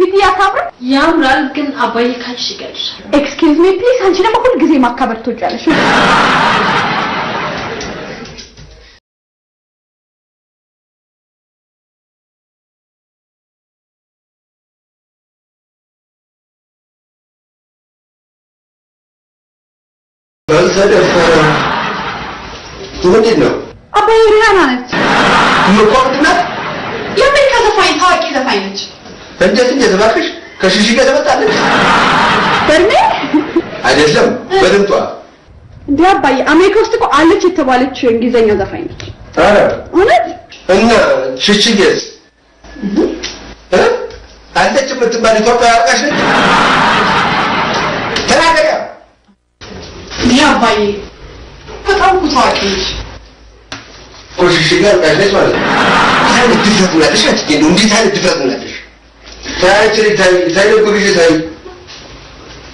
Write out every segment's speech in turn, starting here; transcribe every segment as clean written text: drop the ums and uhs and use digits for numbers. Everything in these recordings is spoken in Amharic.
ፒፒ ያካብራል ያምራል ግን አባዬ ካልሽ ይገልሻል ኤክስኪውዝ ሚ ፕሊዝ አንቺ ደግሞ ሁሉ ጊዜ ማካበር ትወጫለሽ በልተደፈረ ምንድን ነው አባዬ ሪሃና ነች ምቆጥና የአሜሪካ ዘፋኝ ታዋቂ ዘፋኝ ነች እንዴት እባክሽ ከሽሽ ጋር ተመጣለች በርሜ አይደለም በድምጧ እንዴ አባዬ አሜሪካ ውስጥ እኮ አለች የተባለች እንግሊዘኛ ዘፋኝ ነች አረ እውነት እና ሽሽጌስ አለች የምትባል ኢትዮጵያ አርቃሽ ነች ተናገሪያ እንዴ አባዬ በጣም ታዋቂ ነች ኮሽሽ ጋር አርቃሽ ነች ማለት ነው ታዲያ ድፍረትናለሽ አትገኝ እንዴት አይነት ድፍረትናለሽ ታይለጉልሽ ታይ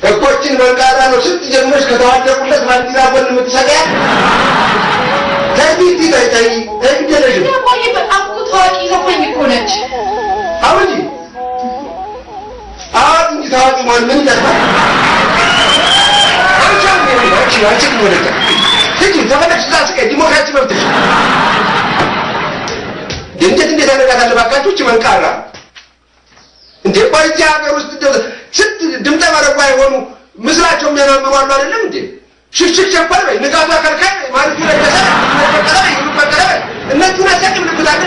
እኮችን መንቃራ ነው ስትጀምርሽ ከተዋደቁለት ማንዲራ ጎን የምትሰቃያ ታይቲ ታይ ታይደለሽ አባዬ በጣም ታዋቂ ዘፋኝ እኮ ነች አሁን እንጂ ታዋቂ ማን ምን ይጠቅማል አንቺ ወደቀ ትጂ ተመለሽ ዛስከ ዲሞክራሲ መብትሽ እንዴት አደረጋታለህ ባካችሁ መንቃራ እንዴ ቆይታ ሀገር ውስጥ ስት ድምጠ ማረጓ የሆኑ ምስላቸው የሚያናምሩ አሉ አይደለም እንዴ ሽሽክ ቸባል ወይ ንጋቱ አከልካይ ማለት ነው ለሰራ እነሱን አሳቅም ልብታለ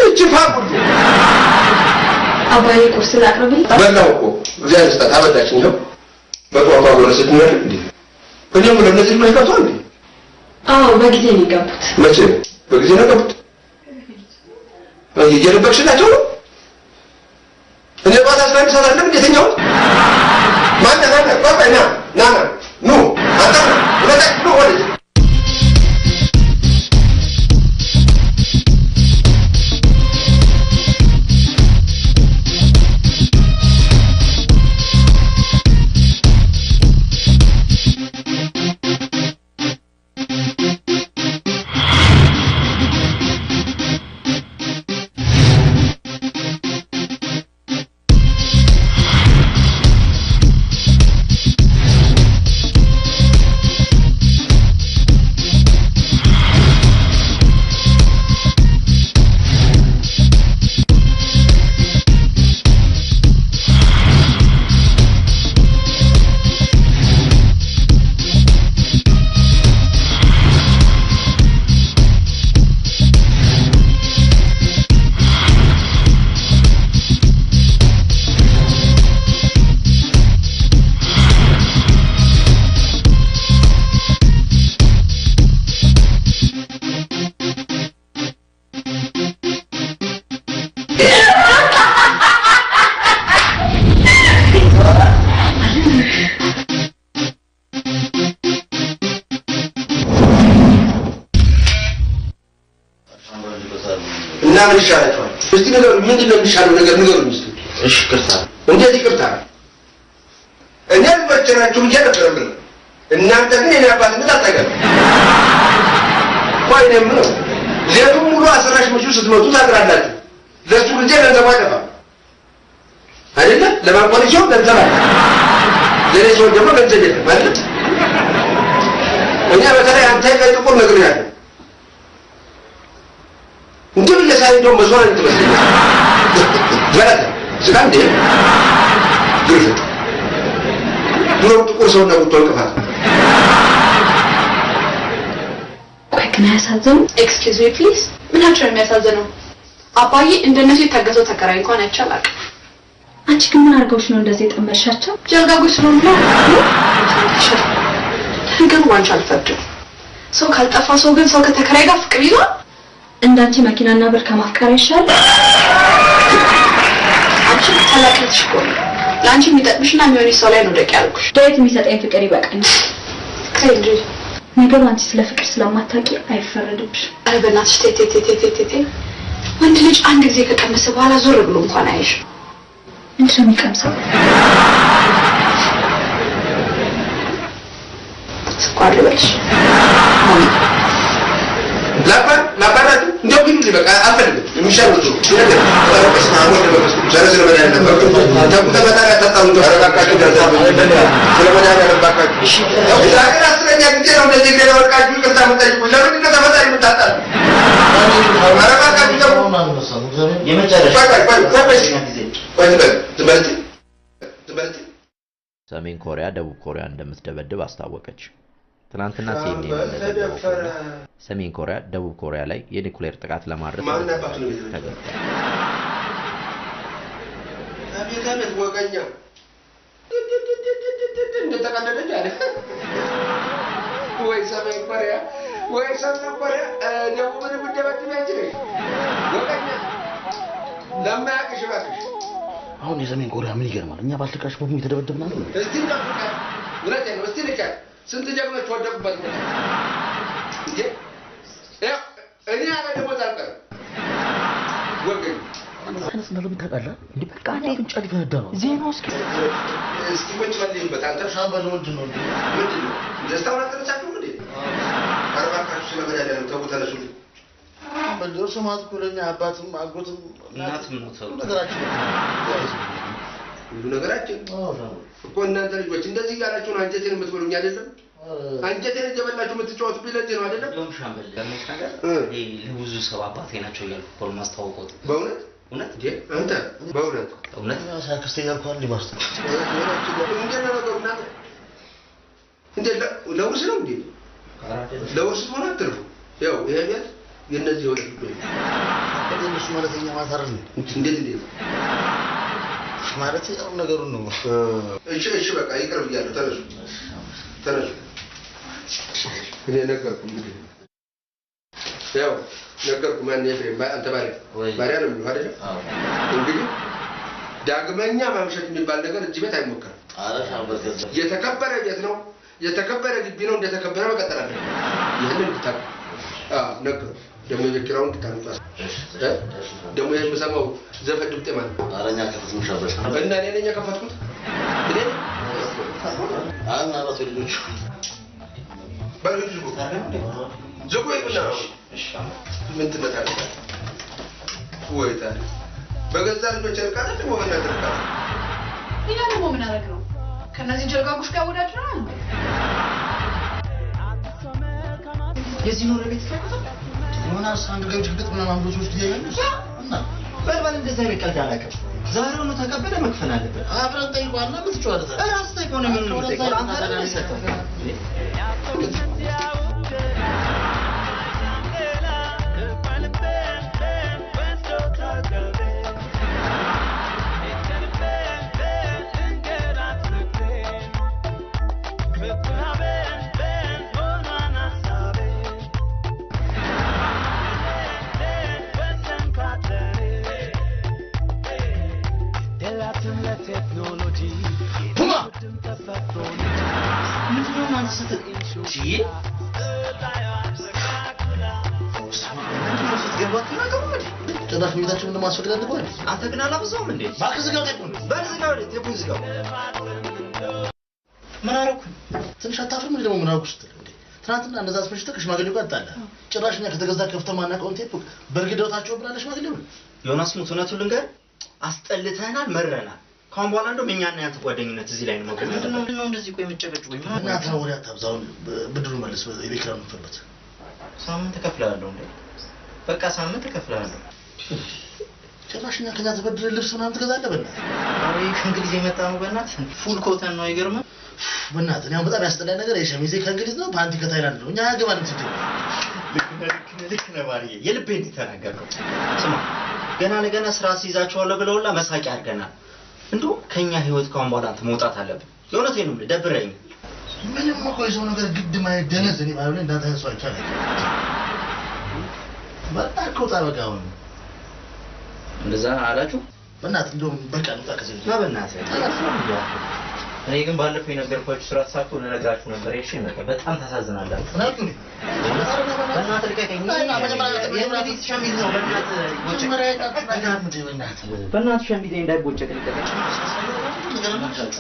እቺ ፋቁሉ አባዬ ቁርስ ላቅርብልኝ በላው እኮ እዚያ ስጣት አበዳችኝ ነው በጧቷ ወረሰት ነው እንዴ እኔም ለነዚህ መስካቱ እንዴ አዎ በጊዜ ነው የገቡት መቼ በጊዜ ነው የገቡት እየረበክሽላቸው ነው እኔ ባታ አስራንድ ሰዓት አይደለም እንደተኛው ማን ናና ኑ አንተ ወደዚህ ኑ ወደዚህ እና ምን ይሻላችኋል እስቲ ነገር ምንድነው የሚሻለው ነገር ንገሩኝ እስቲ እሺ ቅርታ እንዴት ይቅርታ እኔ ወጭናችሁ ይያደረግል እናንተ ግን የኔ አባትነት አታገሉ ወይኔም ነው ሌቱን ሙሉ አስራሽ ምቹ ስትመጡ ታድራላችሁ ለሱ ልጅ ገንዘብ አይጠፋ አይደለ ለማቆልሻው ገንዘብ አለ ለሌላ ደግሞ ገንዘብ የለም አይደል እኛ በተለይ አንተ ከጥቁር ነገር ያለ እንዴት ለሳይዶ መስዋዕት እንትመስል ወራደ ስጋንዴ ግርፍ ድሮ ጥቁር ሰው ነው ተወልቀፋት ቆይከና ያሳዘኑ ኤክስኪውዝ ሚ ፕሊዝ ምናቸው የሚያሳዝነው አባዬ እንደነሱ የታገሰው ተከራይ እንኳን አይቻላል አንቺ ግን ምን አርገውሽ ነው እንደዚህ የጠመርሻቸው ጀርጋጎች ስለሆኑ ነው ነገር ዋንቻ አልፈድም ሰው ካልጠፋ ሰው ግን ሰው ከተከራይ ጋር ፍቅር ይዟል እንዳንቺ መኪናና ብር ከማፍቀር ይሻል አንቺ ተላቀትሽ ቆይ ላንቺ የሚጠቅምሽና የሚሆንሽ ሰው ላይ ነው ደቂ ያልኩሽ ዳይት የሚሰጠኝ ፍቅር ይበቃኝ ከእንጂ ነገር አንቺ ስለ ፍቅር ስለማታውቂ አይፈረድብሽ አረ በእናትሽ ቴቴቴቴቴቴ ወንድ ልጅ አንድ ጊዜ ከቀመሰ በኋላ ዞር ብሎ እንኳን አይሽ እንደሚቀምሰው ስኳር ልበልሽ ላባራት እንደው ግን በቃ አልፈልግም የሚሻለው ነው ተረቀስ ማሞድ ለበስ ዘረዘረ በላይ ነበር ተመጣጣሪ ተጣጣው ተረጋጋችሁ ስለመዳን ያለባችሁ እሺ ዛሬ አስረኛ ጊዜ ነው እንደዚህ ግሬ ወርቃችሁ ይቅርታ መጠየቁ ለምን ነው ተመጣጣሪ የምታጣሉ አረጋጋችሁ ደግሞ የመጨረሻ ሰሜን ኮሪያ ደቡብ ኮሪያ እንደምትደበድብ አስታወቀች። ትናንትና ሰሜን ኮሪያ ደቡብ ኮሪያ ላይ የኒኩሌር ጥቃት ለማድረስ ተገደደ። አቤት ወገኛ እንደተቀደደ ያለ ወይ ሰሜን ኮሪያ ደቡብን ምደበድብ ያችልሽ ወገኛ ለማያቅሽ ባክሽ አሁን የሰሜን ኮሪያ ምን ይገርማል እኛ ባልተቃሽ ቦምብ የተደበደብናል እስቲ እንዳፍቃ ወራቴ ነው እስቲ ልካ ስንት ጀግኖች ወደቁበት እንዴ እኔ አለ ደግሞ ታልቀር ወገኝ አንተስ ነው ልብታቃላ እንዴ በቃ አንዴ ብቻ ሊፈነዳ ነው ዜናው እስቲ ወጭ ወልይበት አንተ ሻምበል ምንድነው ደስታውን አጥረቻችሁ እንዴ አርባካችሁ ስለመዳደም ተውተለሱ በልጆች ማጥቆ ለኛ አባትም አጎትም እናትም ነው ነገራችን እኮ እናንተ ልጆች እንደዚህ ያላችሁ ነው አንጀቴን የምትበሉኝ አይደለም አንጀቴን እየበላችሁ የምትጫወቱ ቢለዚህ ነው አይደለም ለም ሻምበል ለምሽ ነገር ለብዙ ሰው አባቴ ናቸው ያልኩ ኮል ማስተዋወቁት በእውነት እንዴ አንተ በእውነት ሳክስቴ ያልኳል ሊባስተ እንዴ ነገሩና እንዴ ለውርስ ነው እንዴ ለውርስ ሆነ አትሩ ያው ይሄ ቤት የነዚህ ወደ እነሱ ማለተኛ ማታረን እንዴት ማለት ያው ነገሩን ነው እሺ በቃ ይቅርብ ይያለው ተነሱ እኔ ነገርኩ እንግዲህ ያው ነገርኩ ማን ኤፍሬም አንተ ባሪያ ነው የሚለው አይደል እንግዲህ ዳግመኛ ማምሸት የሚባል ነገር እዚህ ቤት አይሞከርም የተከበረ ቤት ነው የተከበረ ግቢ ነው እንደተከበረ መቀጠል አለ ይሄንን ብታውቁ ነገርኩ ደሞ የኪራውን ተታምጣ ደሞ የምሰማው ዘፈን ድምጤ ማለት አረኛ ከፍቱን ሻበሽ እና እኔ ነኝ የከፈትኩት እኔ አና ባቶ ልጆች ባልጅ ዝጉ ይብና ምን ትመጣለህ ወይታ በገዛ ልጆች እርቃታ ደሞ በእናትህ እኛ ደግሞ ምን አደረግ ነው ከነዚህ ጀርጋጉሽ ጋር ወዳድራል የዚህ ነው ለቤት ዮናስ አንድ ገብጭ ግጥ ምናምን አምሮች ይያያሉስ እና በልበል እንደዛ ይቀልድ አላቀም ዛሬው ነው ተቀበለ መክፈል አለበት አብረን ጠይቋልና ምትጫወታ ራስ ጠይቆ ነው ምን ነው ጠይቆ አንተ አይደል ሰጠው ጭራሽ ቤታችን እንደማስፈቅድ አድርጓል አንተ ግን አላበዛውም እንዴ ባክህ ዝጋው ቴፑን ቴፑን ዝጋው ምን አደረኩ ትንሽ አታፍርም ደግሞ ምን አደረኩ ስትል እንዴ ትናንትና እንደዛ አስመሽተህ ከሽማግሌው ጋር ጣላ ጭራሽኛ ከተገዛ ከፍተህ ማናቀውን ቴፑ በርግደውታቸው ብላለሽ ሽማግሌው ዮናስ ሙት እውነቱን ልንገር አስጠልተናል መረናል ካሁን በኋላ እንደውም እኛና ያንተ ጓደኝነት እዚህ ላይ ነው ምንድነው እንደዚህ ቆይ የምጨቀጭው ወይ እና ታወሪያ ታብዛው ብድሩ መልስ የቤክራም ፈበት ሳምንት ተከፍላለሁ እንዴ በቃ ሳምንት ተከፍላለሁ ጭራሽኛ ከዛ ተበድረ ልብስ ምናምን ትገዛለህ በእናትህ አይ ከእንግሊዝ የመጣ ነው በእናትህ ፉል ኮተን ነው አይገርምም በእናትህ ያው በጣም ያስጠላኝ ነገር የሸሚዜ ከእንግሊዝ ነው ፓንቲ ከታይላንድ ነው እኛ ያገባን ትችል ልክ ነው ባሪዬ የልቤን ተናገርከው ስማ ገና ለገና ስራ ሲይዛቸዋለሁ ብለውላ መሳቂያ አድርገናል እንደው ከኛ ህይወት ካሁን በኋላ አንተ መውጣት አለብን የእውነቴን ነው ደብረኝ ምንም እኮ የሰው ነገር ግድ ማለት ደነዝ እኔ ባይሆን እንዳንተ ሰው አይቻልም በጣም ቆጣበቃው እንደዛ አላችሁ በእናትህ እንደውም በቃ ነው ታከዘኝ በእናትህ እኔ ግን ባለፈው የነገርኳችሁ ስራ ተሳክቶ ለነግራችሁ ነበር እሺ ነበር በጣም ታሳዝናላችሁ ናችሁ በእናትህ ልቀቀኝ በእናትህ ሸሚዝ ነው በእናትህ ሸሚዝ እንዳይቦጨቅ ልቀቀኝ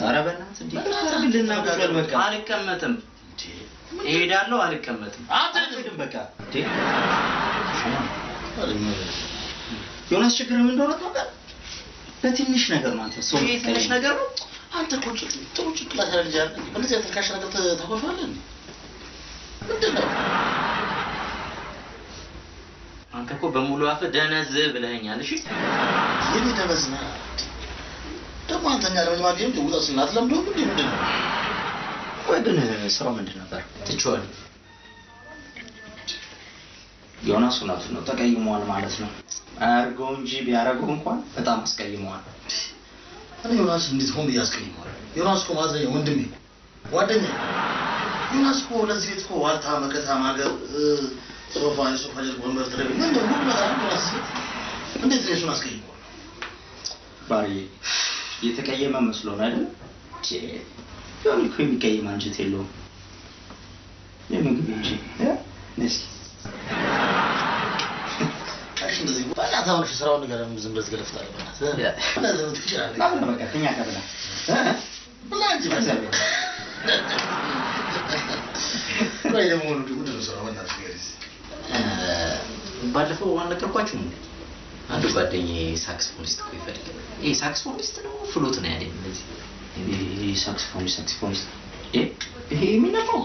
ኧረ በእናትህ እንዴ አርግልና ቁጭል በቃ አልቀመጥም እሄዳለሁ አልቀመጥም አትሄድም በቃ እንዴ ዮናስ ችግር ምን እንደሆነ ታውቃለህ? በትንሽ ነገር ማለት ነው። ሰው ትንሽ ነገር ነው። አንተ እኮ ጥሩ ጭንቅላት ያለ ልጅ አለ። እንደዚህ ተልካሽ ነገር ታቆፋለህ እንዴ? ምንድን ነው? አንተ እኮ በሙሉ አፍ ደነዝ ብለኸኛል። እሺ የኔ ደነዝና ደግሞ አንተኛ ለመማገም ደውጣ ስናት ለምዶ ምንድን ነው? ወይ ግን ስራው ምንድን ነበር? ትቼዋለሁ። ዮናስ እውነቱን ነው ተቀይሟል ማለት ነው። አያርገው እንጂ ቢያረገው እንኳን በጣም አስቀይሟል። እኔ ዮናስ እንዴት ሆኖ ያስቀይሟል? ዮናስ እኮ ማለት ነው ወንድሜ ጓደኛዬ። ዮናስ እኮ ለዚህ ቤት እኮ ዋልታ መከታ ማገር ሶፋ ወንበር ተረብ ምን ነው ዮናስ እንዴት ነው እሱን አስቀይሟል? ባሪ የተቀየመ መስሎ ነው አይደል? ዮኒ እኮ የሚቀየም አንጀት የለውም። የምግብ እንጂ ነስኪ እንደዚህ ባላታውን ስራውን ነገር ዝም ብለህ ትገለፍታለህ ማለት ለምን ትችላለህ? አሁን በቃ ከኛ ከብላ ብላንጂ ማለት ወይ ደግሞ ምንድን ነው ስራው ማለት ባለፈው አልነገርኳችሁም? አንድ ጓደኛዬ ሳክስፎኒስት እኮ ይፈልጋል። ይሄ ሳክስፎኒስት ነው ፍሉት ነው ያለኝ። እንደዚህ ሳክስፎኒስት ይሄ የሚነፋው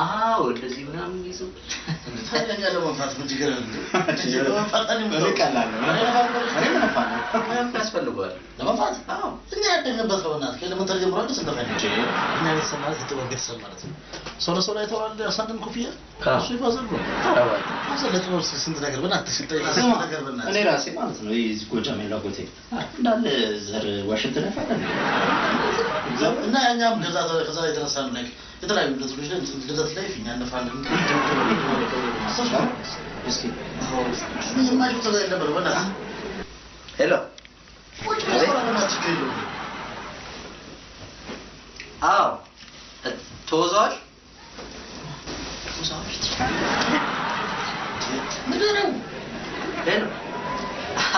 አዎ እንደዚህ ምናምን ይዘው ታዲያ ለማንፋት ምን ችግር አለ? ያስፈልገዋል ለማንፋት? አዎ እኛ ያደግንበት ነው እናት ከኤሌመንተሪ ጀምሮ አንድ ስንተፋ ነው እኛ የተሰማት የተወገደ ማለት ነው። ሰው ላይ ተዋል ያሳደም ኮፍያ እሱ ይፋዘል ነው ታሰለ ጥሩ ስንት ነገር በእናትህ ሲጠይቅ ነገር በእናትህ እኔ ራሴ ማለት ነው ይሄ ጎጃም ያላጎቴ እንዳለ ዘር ዋሽንግተን ያፋል እና እኛም ከዛ የተነሳ ነው like የተለያዩ ልጆች ላይ ልደት ላይ ፊኛ እንፋለን እስኪ ምን ማይሉ ተገኝ ነበር በእናትህ ሄሎ አዎ ተወዛዋል ምንድን ነው ሄሎ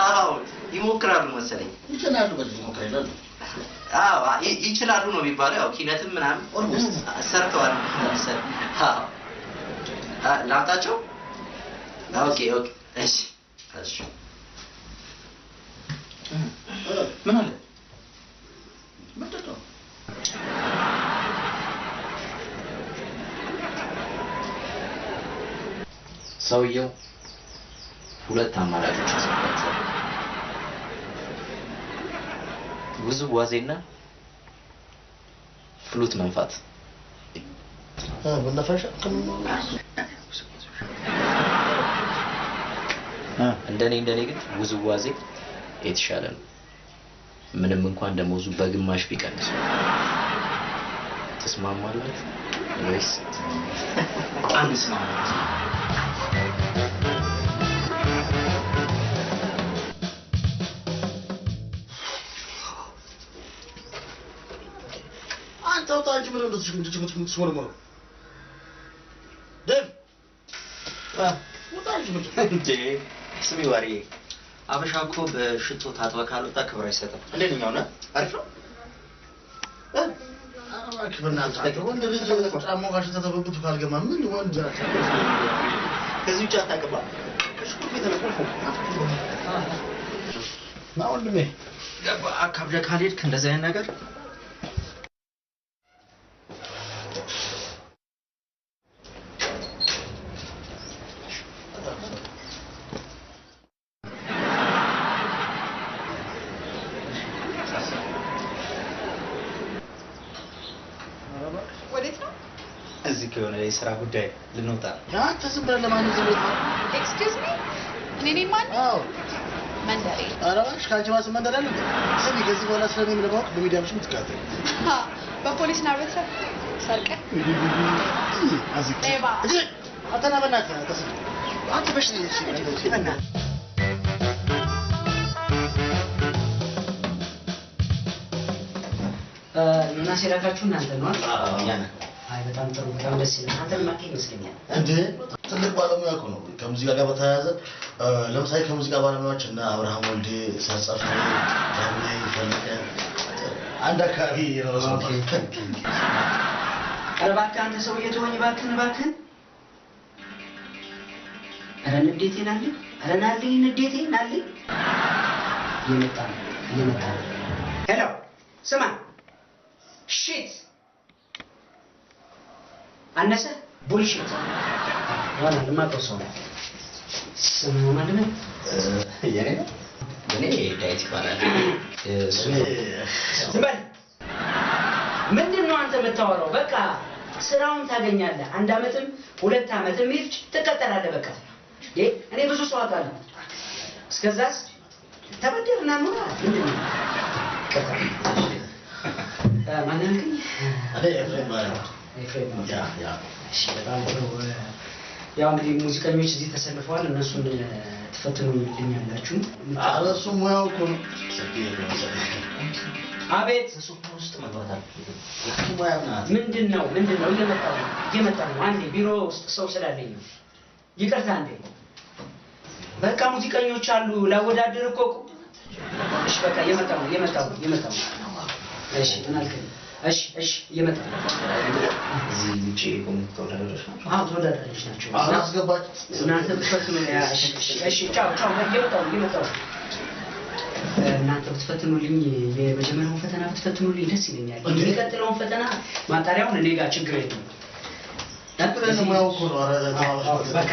አዎ ይሞክራሉ መሰለኝ ይችላሉ በዚህ ሞክራ ይላሉ አዎ ይችላሉ ነው የሚባለው ያው ኪነትም ምናምን ኦልሞስት ሰርተዋል መሰለኝ አዎ ላምጣቸው ኦኬ እሺ ምን አለ ምንድን ነው ሰውየው ሁለት አማራጮች አስቀምጧል። ውዝዋዜና ፍሉት መንፋት። በነፈሻ እንደኔ ግን ውዝዋዜ የተሻለ ነው። ምንም እንኳን ደሞዙ በግማሽ ቢቀንስ። ተስማማላችሁ ወይስ አንስማማም? አንተ ወጣች ምን እንደዚህ ስሞርሞር ደብ ወጣች ምን እንዴ ስሚ ዋሪ አበሻ እኮ በሽቶ ታጥበህ ካልወጣ ክብር አይሰጥም። እንደኛው ነው አሪፍ ነው። አራክ በእናትህ ወንድ ልጅ ጫማው ጋር ተተበብቱ ካልገማ ምን ወንድ ናቸው? ከዚህ ውጭ አታውቅም። ከሽኩ ቤተለቆ ና ወንድሜ ገባ አካብለ ካልሄድክ እንደዚህ አይነት ነገር እዚህ ከሆነ የሥራ ጉዳይ ልንወጣ አንተ ዝም ብለህ ለማንኛውም ዝም ብለህ ኤክስኪውዝ ሚ እኔ ነኝ ማን አዎ መንደሬ አራሽ ካንቺ ማስ መንደር አለ ስሚ ከዚህ በኋላ ስለኔ ለማወቅ በሚዲያም ሽም ትካተል በፖሊስ ነው አብረህ ሰርቀ አዚክ ሌባ አተና በእናትህ አንተ በሽ ይበና ዮናስ የላካችሁ እናንተ ነው አይደል? አዎ ያነ አይ በጣም ጥሩ በጣም ደስ ይላል። አንተ ማቂ ይመስለኛል እንዴ ትልቅ ባለሙያ እኮ ነው። ከሙዚቃ ጋር በተያያዘ ለምሳሌ ከሙዚቃ ባለሙያዎች እና አብርሃም ወልዴ ሰርጸፍ ዳንኤል ፈለቀ አንድ አካባቢ የራሱ ኧረ እባክህ አንተ ሰውዬ ተወኝ እባክህን። ኧረ ንዴት ይላል ኧረ ናልኝ ንዴቴ ናልኝ እየመጣ ነው ሄሎ ስማ ሺት አነሰ ቡልሺት ዋና ለማቆሶ ስማ ማለት ነው የኔ ነው እኔ ዳይት ይባላል እሱ ዝም ምንድነው አንተ የምታወራው በቃ ስራውን ታገኛለህ 1 አመትም 2 አመትም ይፍጭ ትቀጠላለህ በቃ እኔ ብዙ ሰው አውቃለሁ እስከዛስ ተበደርና ነው ምንድነው ማንንም አለ ኤፍሬም ያ እሺ በጣም ጥሩ ያው እንግዲህ ሙዚቀኞች እዚህ ተሰልፈዋል እነሱን ትፈትኑልኛላችሁ አረሱ ሙያው እኮ ነው አቤት ሱቅ ውስጥ መግባት አልፈልግም ሙያው ናት ምንድነው እየመጣ ነው አንዴ ቢሮ ውስጥ ሰው ስላለኝ ነው ይቅርታ አንዴ በቃ ሙዚቀኞች አሉ ላወዳደር እኮ እሺ በቃ እየመጣ ነው እሺ ምን አልከኝ እሺ እየመጣ ነው እዚህ ውጪ ኮሚቴ ተወዳዳሪዎች ናቸው ተወዳዳሪዎች ናቸው አላስገባች እናንተ ብትፈትኑ እሺ ቻው እየመጣው እናንተ ብትፈትኑልኝ የመጀመሪያውን ፈተና ብትፈትኑልኝ ደስ ይለኛል የሚቀጥለውን ፈተና ማጣሪያውን እኔ ጋር ችግር የለም ሙያው እኮ ነው በቃ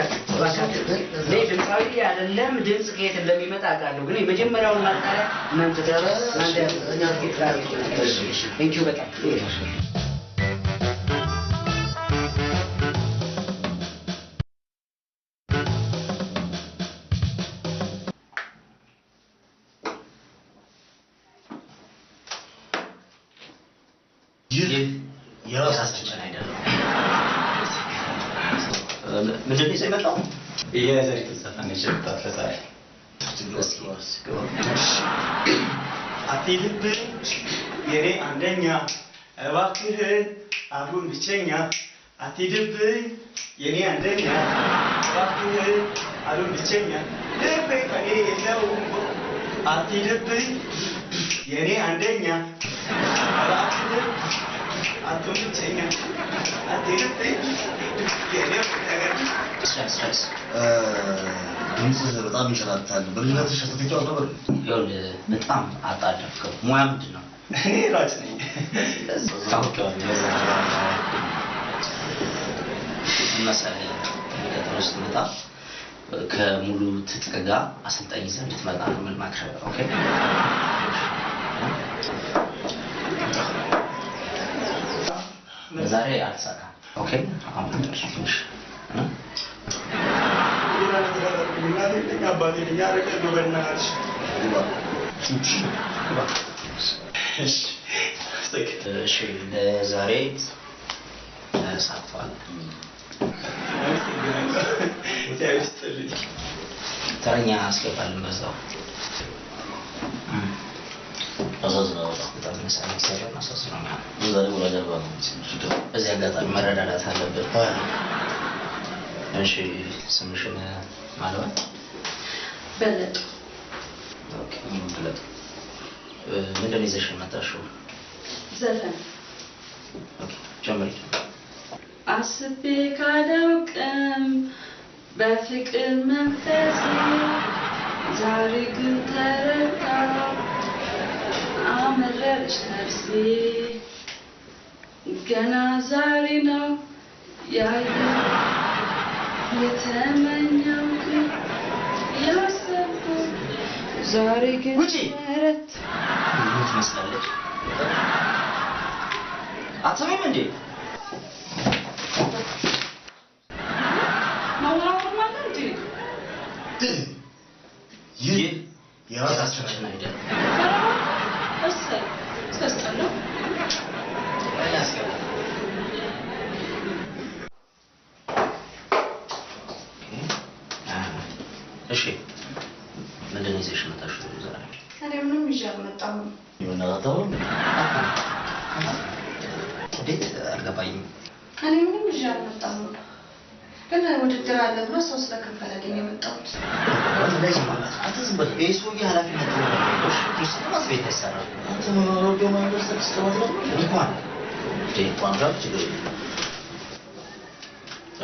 ድምፃዊ አይደለም ድምፅ ከየት እንደሚመጣ አውቃለሁ ግን የመጀመሪያውን ማጣሪያ እናንተ ቴንኪው በጣም የራሳችን አይደለም ምንድነው የመጣው የዘሪቱ ዘፈን ይችላል አትሂድብኝ የኔ አንደኛ እባክህን አሁን ብቸኛ አትሂድብኝ የኔ አንደኛ እባክህን አሁን ብቸኛ ልቤ ከኔ የለው አትሂድብኝ የኔ አንደኛ እባክህን አሁን ብቸኛ አትሂድብኝ የኔ ድምጽ በጣም ይሸራታል በልጅነት ሸፍት ይጫወት ነበር ይኸውልህ በጣም አጣደፍከው ሙያ ምንድን ነው እኔ ራስ ነኝ መሰለህ የሚቀጥለው ስትመጣ ከሙሉ ትጥቅ ጋር አሰልጣኝ ይዘህ እንድትመጣ ነው የምንመክርህ ኦኬ ዛሬ አልተሳካም ኦኬ አሁን ትንሽ እሺ ለዛሬ ተሳትፏል ተረኛ አስገባልን በዛው በዚህ አጋጣሚ መረዳዳት አለብን እሺ ስምሽን ማለት በለጥ ኦኬ በለጥ ምንድን ይዘሽ መጣሽው ዘፈን ኦኬ ጀምሪ አስቤ ካላውቅም በፍቅር መንፈሴ ዛሬ ግን ተረዳሁ አመረረች ነፍሴ ገና ዛሬ ነው ያየው የተመኘው ግን ያሰብኩት ዛሬ ግን ተረት ምን መስላለች አትሰሚም እንዴ ማውራት ማለት እንዴ ይህ የራሳችን አይደለም እሰይ ተስጠለው እሺ ምንድን ነው ይዘሽ መጣሽው ዛሬ እኔ ምንም ይዤ አልመጣሁም የምናታው እንዴት አልገባኝም እኔ ምንም ይዤ አልመጣሁም ግን ውድድር አለ ብሎ ሰው ስለከፈለልኝ የመጣሁት እንደዚህ ማለት አትዝም በል ይሄ ሰውዬ ኃላፊነት ነው እሺ ትምህርት ቤት አይሰራም አንተ ነው ደግሞ ማንደርሰት ስለማድረግ እንኳን ቋንቋ ችግር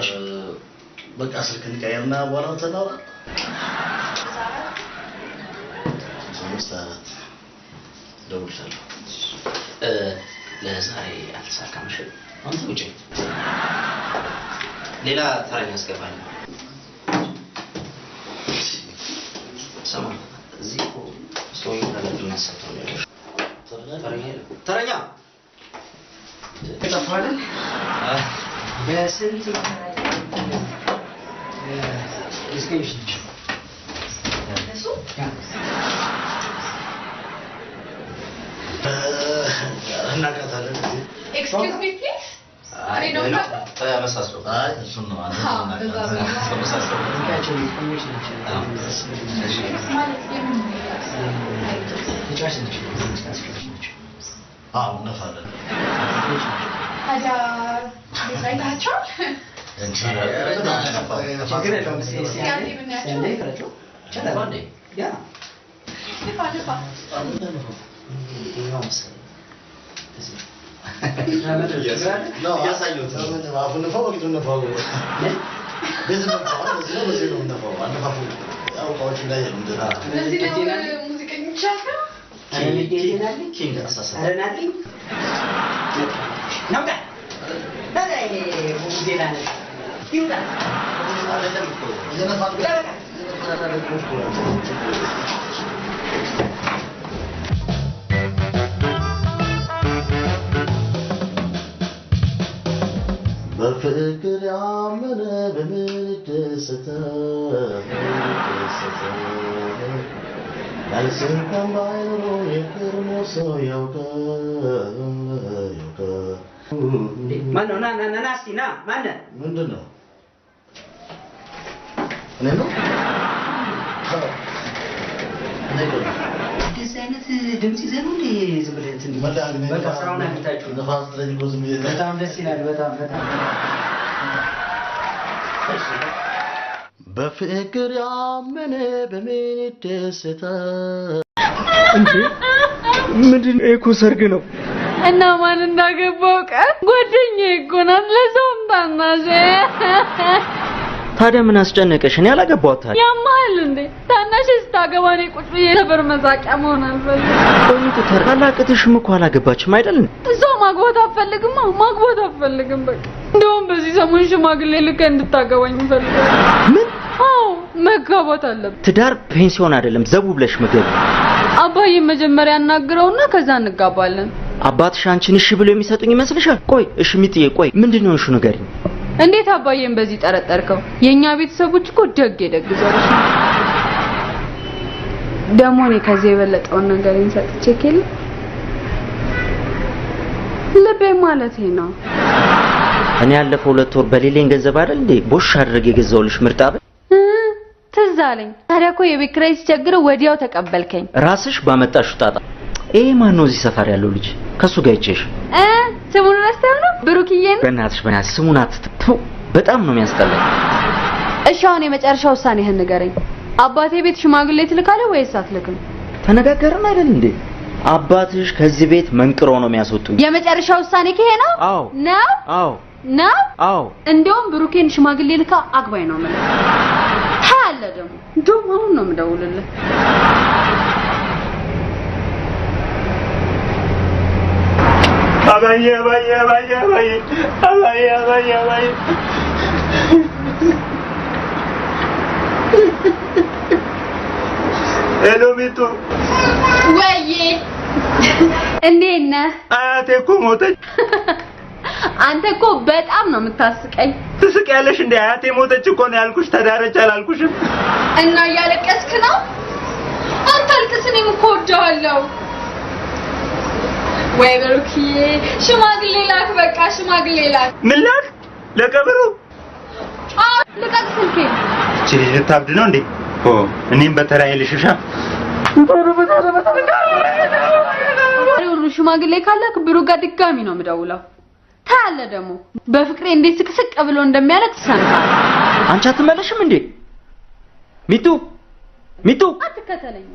እሺ በቃ ስልክ እንቀየርና በኋላ ተናወራ 3 ደውልሻለሁ ለዛሬ አልተሳካም እሺ አንተ ውጪ ሌላ ተረኛ አስገባኝ ሰማ እዚህ እኮ ሰውዬው ተለብዶ ሰጥቶ ነው ተረኛ ተጠፋለ በስንት ዲስከሽን እሱ እናቃታለን Excuse me please አይ ነው ተመሳስሎ አይ እሱ ነው አንተ ተመሳስሎ ያቸው ኢንፎርሜሽን ማለት የምን ተጫዋች ነች አዎ ነፋለን ታዲያ ዲዛይናቸው ችግር የለውም ሲያንዴ ይቅረቸው ይቻላል ያ ልፋ ይኸው መሰለኝ በፍቅር ያመነ በምን ደስታ ያልሰንከም ባይኖሩ የቅርሞ ሰው ያውቃል ማነው ና እስኪ ና ማነህ ምንድን ነው እኔ ነው እንደዚህ አይነት ድምፅ ይዘህ ነው እንዴ ዝም ብለህ እንትን በቃ ስራውን አግኝታችሁ ነፋስ ላይ ጎዝም በጣም ደስ ይላል በጣም በፍቅር ያመነ በምን ደስታ እንዴ ምንድን እኮ ሰርግ ነው እና ማን እንዳገባው ቀን ጓደኛዬ እኮ ናት ለሰውም ታናሽ ታዲያ ምን አስጨነቀሽ እኔ አላገባሁት ታዲያ ያማል እንዴ ታናሽ ስታገባ እኔ ቁጭ ብዬ ነበር መሳቂያ መሆን አልፈልግም ቆይቶ ታላቅትሽም እኮ አላገባችም አይደል እሷ ማግባት አትፈልግም በቃ እንደውም በዚህ ሰሞን ሽማግሌ ልከ እንድታገባኝ ፈልጋለሁ ምን አዎ መጋባት አለብን ትዳር ፔንሲዮን አይደለም ዘቡ ብለሽ ምግብ አባዬ መጀመሪያ እናግረውና ከዛ እንጋባለን አባትሽ አንቺን እሺ ብሎ የሚሰጡኝ ይመስልሻል ቆይ እሺ ሚጥዬ ቆይ ምንድነው እሺ ንገሪኝ እንዴት አባዬን በዚህ ጠረጠርከው የኛ ቤተሰቦች እኮ ደግ ይደግዛሉ ደሞ እኔ ከዚህ የበለጠውን ነገር እንሰጥቼ ከለ ልቤ ማለት ነው እኔ ያለፈው 2 ወር በሌሌን ገንዘብ አይደል እንዴ ቦሽ አድርጌ የገዛውልሽ ምርጣብ ትዝ አለኝ ታዲያ እኮ የቤት ኪራይ ሲቸግረው ወዲያው ተቀበልከኝ ራስሽ ባመጣሽው ጣጣ ይሄ ማን ነው እዚህ ሰፈር ያለው ልጅ ከሱ ጋር ይጨሽ ስሙን ረስተው ነው ብሩክዬ በእናትሽ ስሙን አትተው በጣም ነው የሚያስጠላኝ እሺ አሁን የመጨረሻ ውሳኔህን ንገረኝ አባቴ ቤት ሽማግሌ ትልካለህ ወይስ አትልክም ተነጋገርን አይደል እንዴ አባትሽ ከዚህ ቤት መንቅሮ ነው የሚያስወጡኝ የመጨረሻ ውሳኔ ከሄ ነው አዎ ነው አዎ ነው አዎ እንደውም ብሩኬን ሽማግሌ ልካ አግባይ ነው ማለት ታለ ደግሞ አሁን ነው የምደውልልህ አባዬ ሄሎ ሚጡ ወይዬ እንዴት ነህ አያቴ እኮ ሞተች አንተ እኮ በጣም ነው የምታስቀኝ ትስቂያለሽ እንዴ አያቴ ሞተች እኮ ነው ያልኩሽ ተዳረች አላልኩሽም እና እያለቀስክ ነው አንተ አልቅስ እኔም እኮ ወደዋለሁ ወይ ብሩክዬ ሽማግሌ ላክ በቃ ሽማግሌ ላክ ምን ላክ ለቀብሩ ልቀቅ ስልኬን እቺ ልጅ ልታብድ ነው እንዴ እኔም በተራዬ ልሽሻ ሁሉ ሽማግሌ ካላክ ብሩክ ጋር ድጋሚ ነው የምደውለው ታለ ደግሞ በፍቅሬ እንዴት ስቅስቅ ብሎ እንደሚያለቅስ ሰንታ አንቺ አትመለሽም እንዴ ሚጡ አትከተለኝ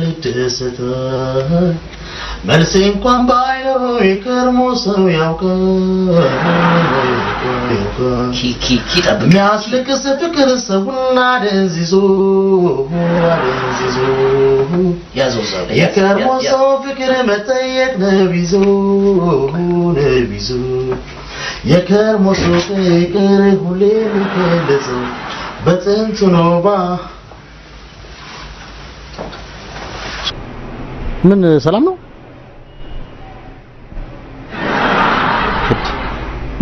ይደሰታል መልስ እንኳን ባይለው የከርሞ ሰው ያውቃል የሚያስለቅስ ፍቅር ሰውን አደንዝዞ የከርሞ ሰው ፍቅር መጠየቅ ነቢዞ የከርሞ ሰው ፍቅር ሁሌ የሚገለጸው በጥንቱ ነው ምን ሰላም ነው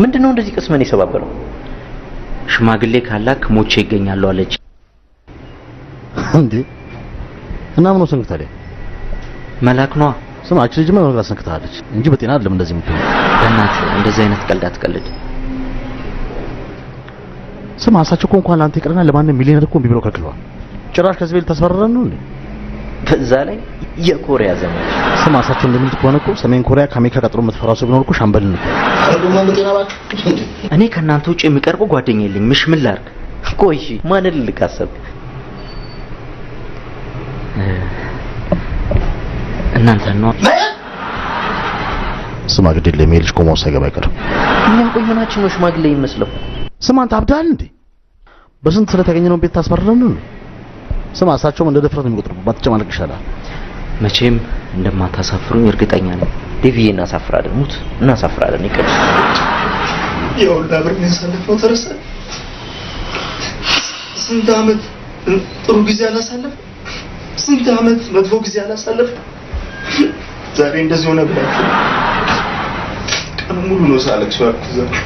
ምንድነው እንደዚህ ቅስመን የሰባበረው ሽማግሌ ካላክ ሞቼ ይገኛሉ አለች እንዴ እና ምን ወሰንክ ታዲያ መላክ ነው ስማች ልጅ ምን ነገር አሰንክታለች እንጂ በጤና አይደለም እንደዚህ የምትሆን በእናት እንደዚህ አይነት ቀልድ አትቀልድ ስማ አሳቸው እንኳን ላንተ ይቀርና ለማንም ሚሊዮነር እኮ ቢብሎ ከልክለዋል ጭራሽ ከዚህ ቤት ተስፈረረን ነው እንዴ በዛ ላይ የኮሪያ ዘመን ስማ አሳቸው እንደምንት ከሆነ እኮ ሰሜን ኮሪያ ከአሜሪካ ቀጥሎ የምትፈራው ሰው ቢኖር እኮ ሻምበል ነው እኔ ከናንተ ውጭ የሚቀርበው ጓደኛ የለኝም ምሽ ምን ላድርግ ቆይ ማንን ልካሰብ እናንተ ነው ስማ ግድ ለሚልሽ ቆሞ ሳይገባ አይቀርም እኛ ቆይ ምናችን ነው ሽማግሌ ይመስለው ስማ አንተ አብዳል እንዴ በስንት ስለተገኘነው ቤት ታስፈራረን ነው ስማ አሳቸውም እንደ ድፍረት ነው የሚቆጥሩት ባትጨማለቅ ይሻላል መቼም እንደማታሳፍሩኝ እርግጠኛ ነኝ ዴቪዬ እናሳፍራለን ሙት እናሳፍራለን ይቀር የወልዳ ብር ያሳለፈው ተረሳ ስንት አመት ጥሩ ጊዜ አላሳለፈ ስንት አመት መጥፎ ጊዜ አላሳለፈ ዛሬ እንደዚህ ሆነ ብላችሁ ቀን ሙሉ ነው ሳለቅስ ያልኩት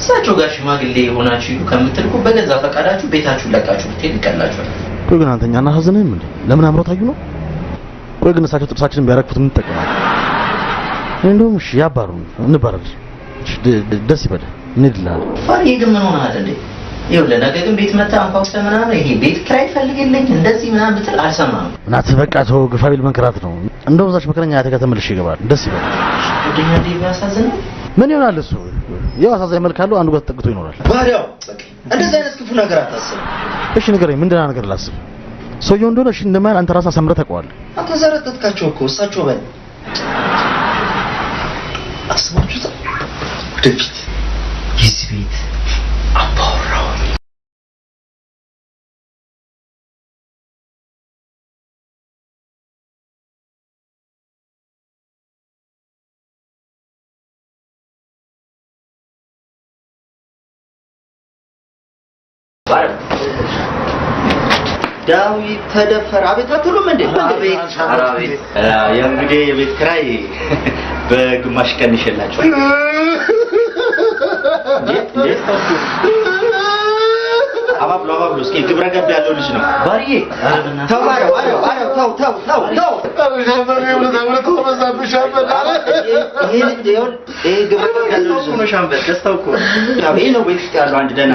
እሳቸው ጋር ሽማግሌ ሆናችሁ ከምትልኩ በገዛ ፈቃዳችሁ ቤታችሁ ለቃችሁ ብትሄዱ ይቀላችኋል ቆይ ግን አንተኛ እናሳዝነን እንዴ ለምን አምሮ ታዩ ነው ቆይ ግን እሳቸው ጥርሳችንን ቢያረግፉት ምን ተጠቀማል እንደውም እሺ ያባሩን እንባረር ደስ ይበል እንድላል ፈሪ ግን ምን ሆነሃል እንዴ ይኸውልህ ነገ ግን ቤት መጣ አንኳኩተህ ምናምን ይሄ ቤት ኪራይ ፈልግልኝ እንደዚህ ምናምን ብትል አልሰማም እናት በቃ ተው ግፋቢል መንከራት ነው እንደው እዛች መከረኛ ያተጋ ተመልሽ ይገባል ደስ ይበል ወደኛ ዲቪ ያሳዝነው ምን ይሆናል እሱ ያው አሳዛኝ መልክ አለው አንዱ ጋር ተጠግቶ ይኖራል ባሪያው በቃ እንደዚህ አይነት ክፉ ነገር አታስብ እሺ ንገረኝ ምንድን ነው ነገር ላስብ ሰውየው እንደሆነ እሺ እንደማን አንተ ራስህ አሰምረህ ታውቀዋለህ አንተ ዘረጠጥካቸው እኮ እሳቸው በል አስባችሁት ወደፊት የዚህ ቤት አባወራው ዳዊት ተደፈረ አቤት አትሉም እንዴ አቤት አቤት የእንግዲህ የቤት ኪራይ በግማሽ ቀን ይሸላችኋል አባብሎ እስኪ ግብረ ገብ ያለው ልጅ ነው ባሪዬ ተው ባሪው ተው ይሄ ግብረ ገብ ያለው ልጅ ነው ሻምበል ደስታው እኮ ይሄ ነው ቤት ያለው አንድ ደህና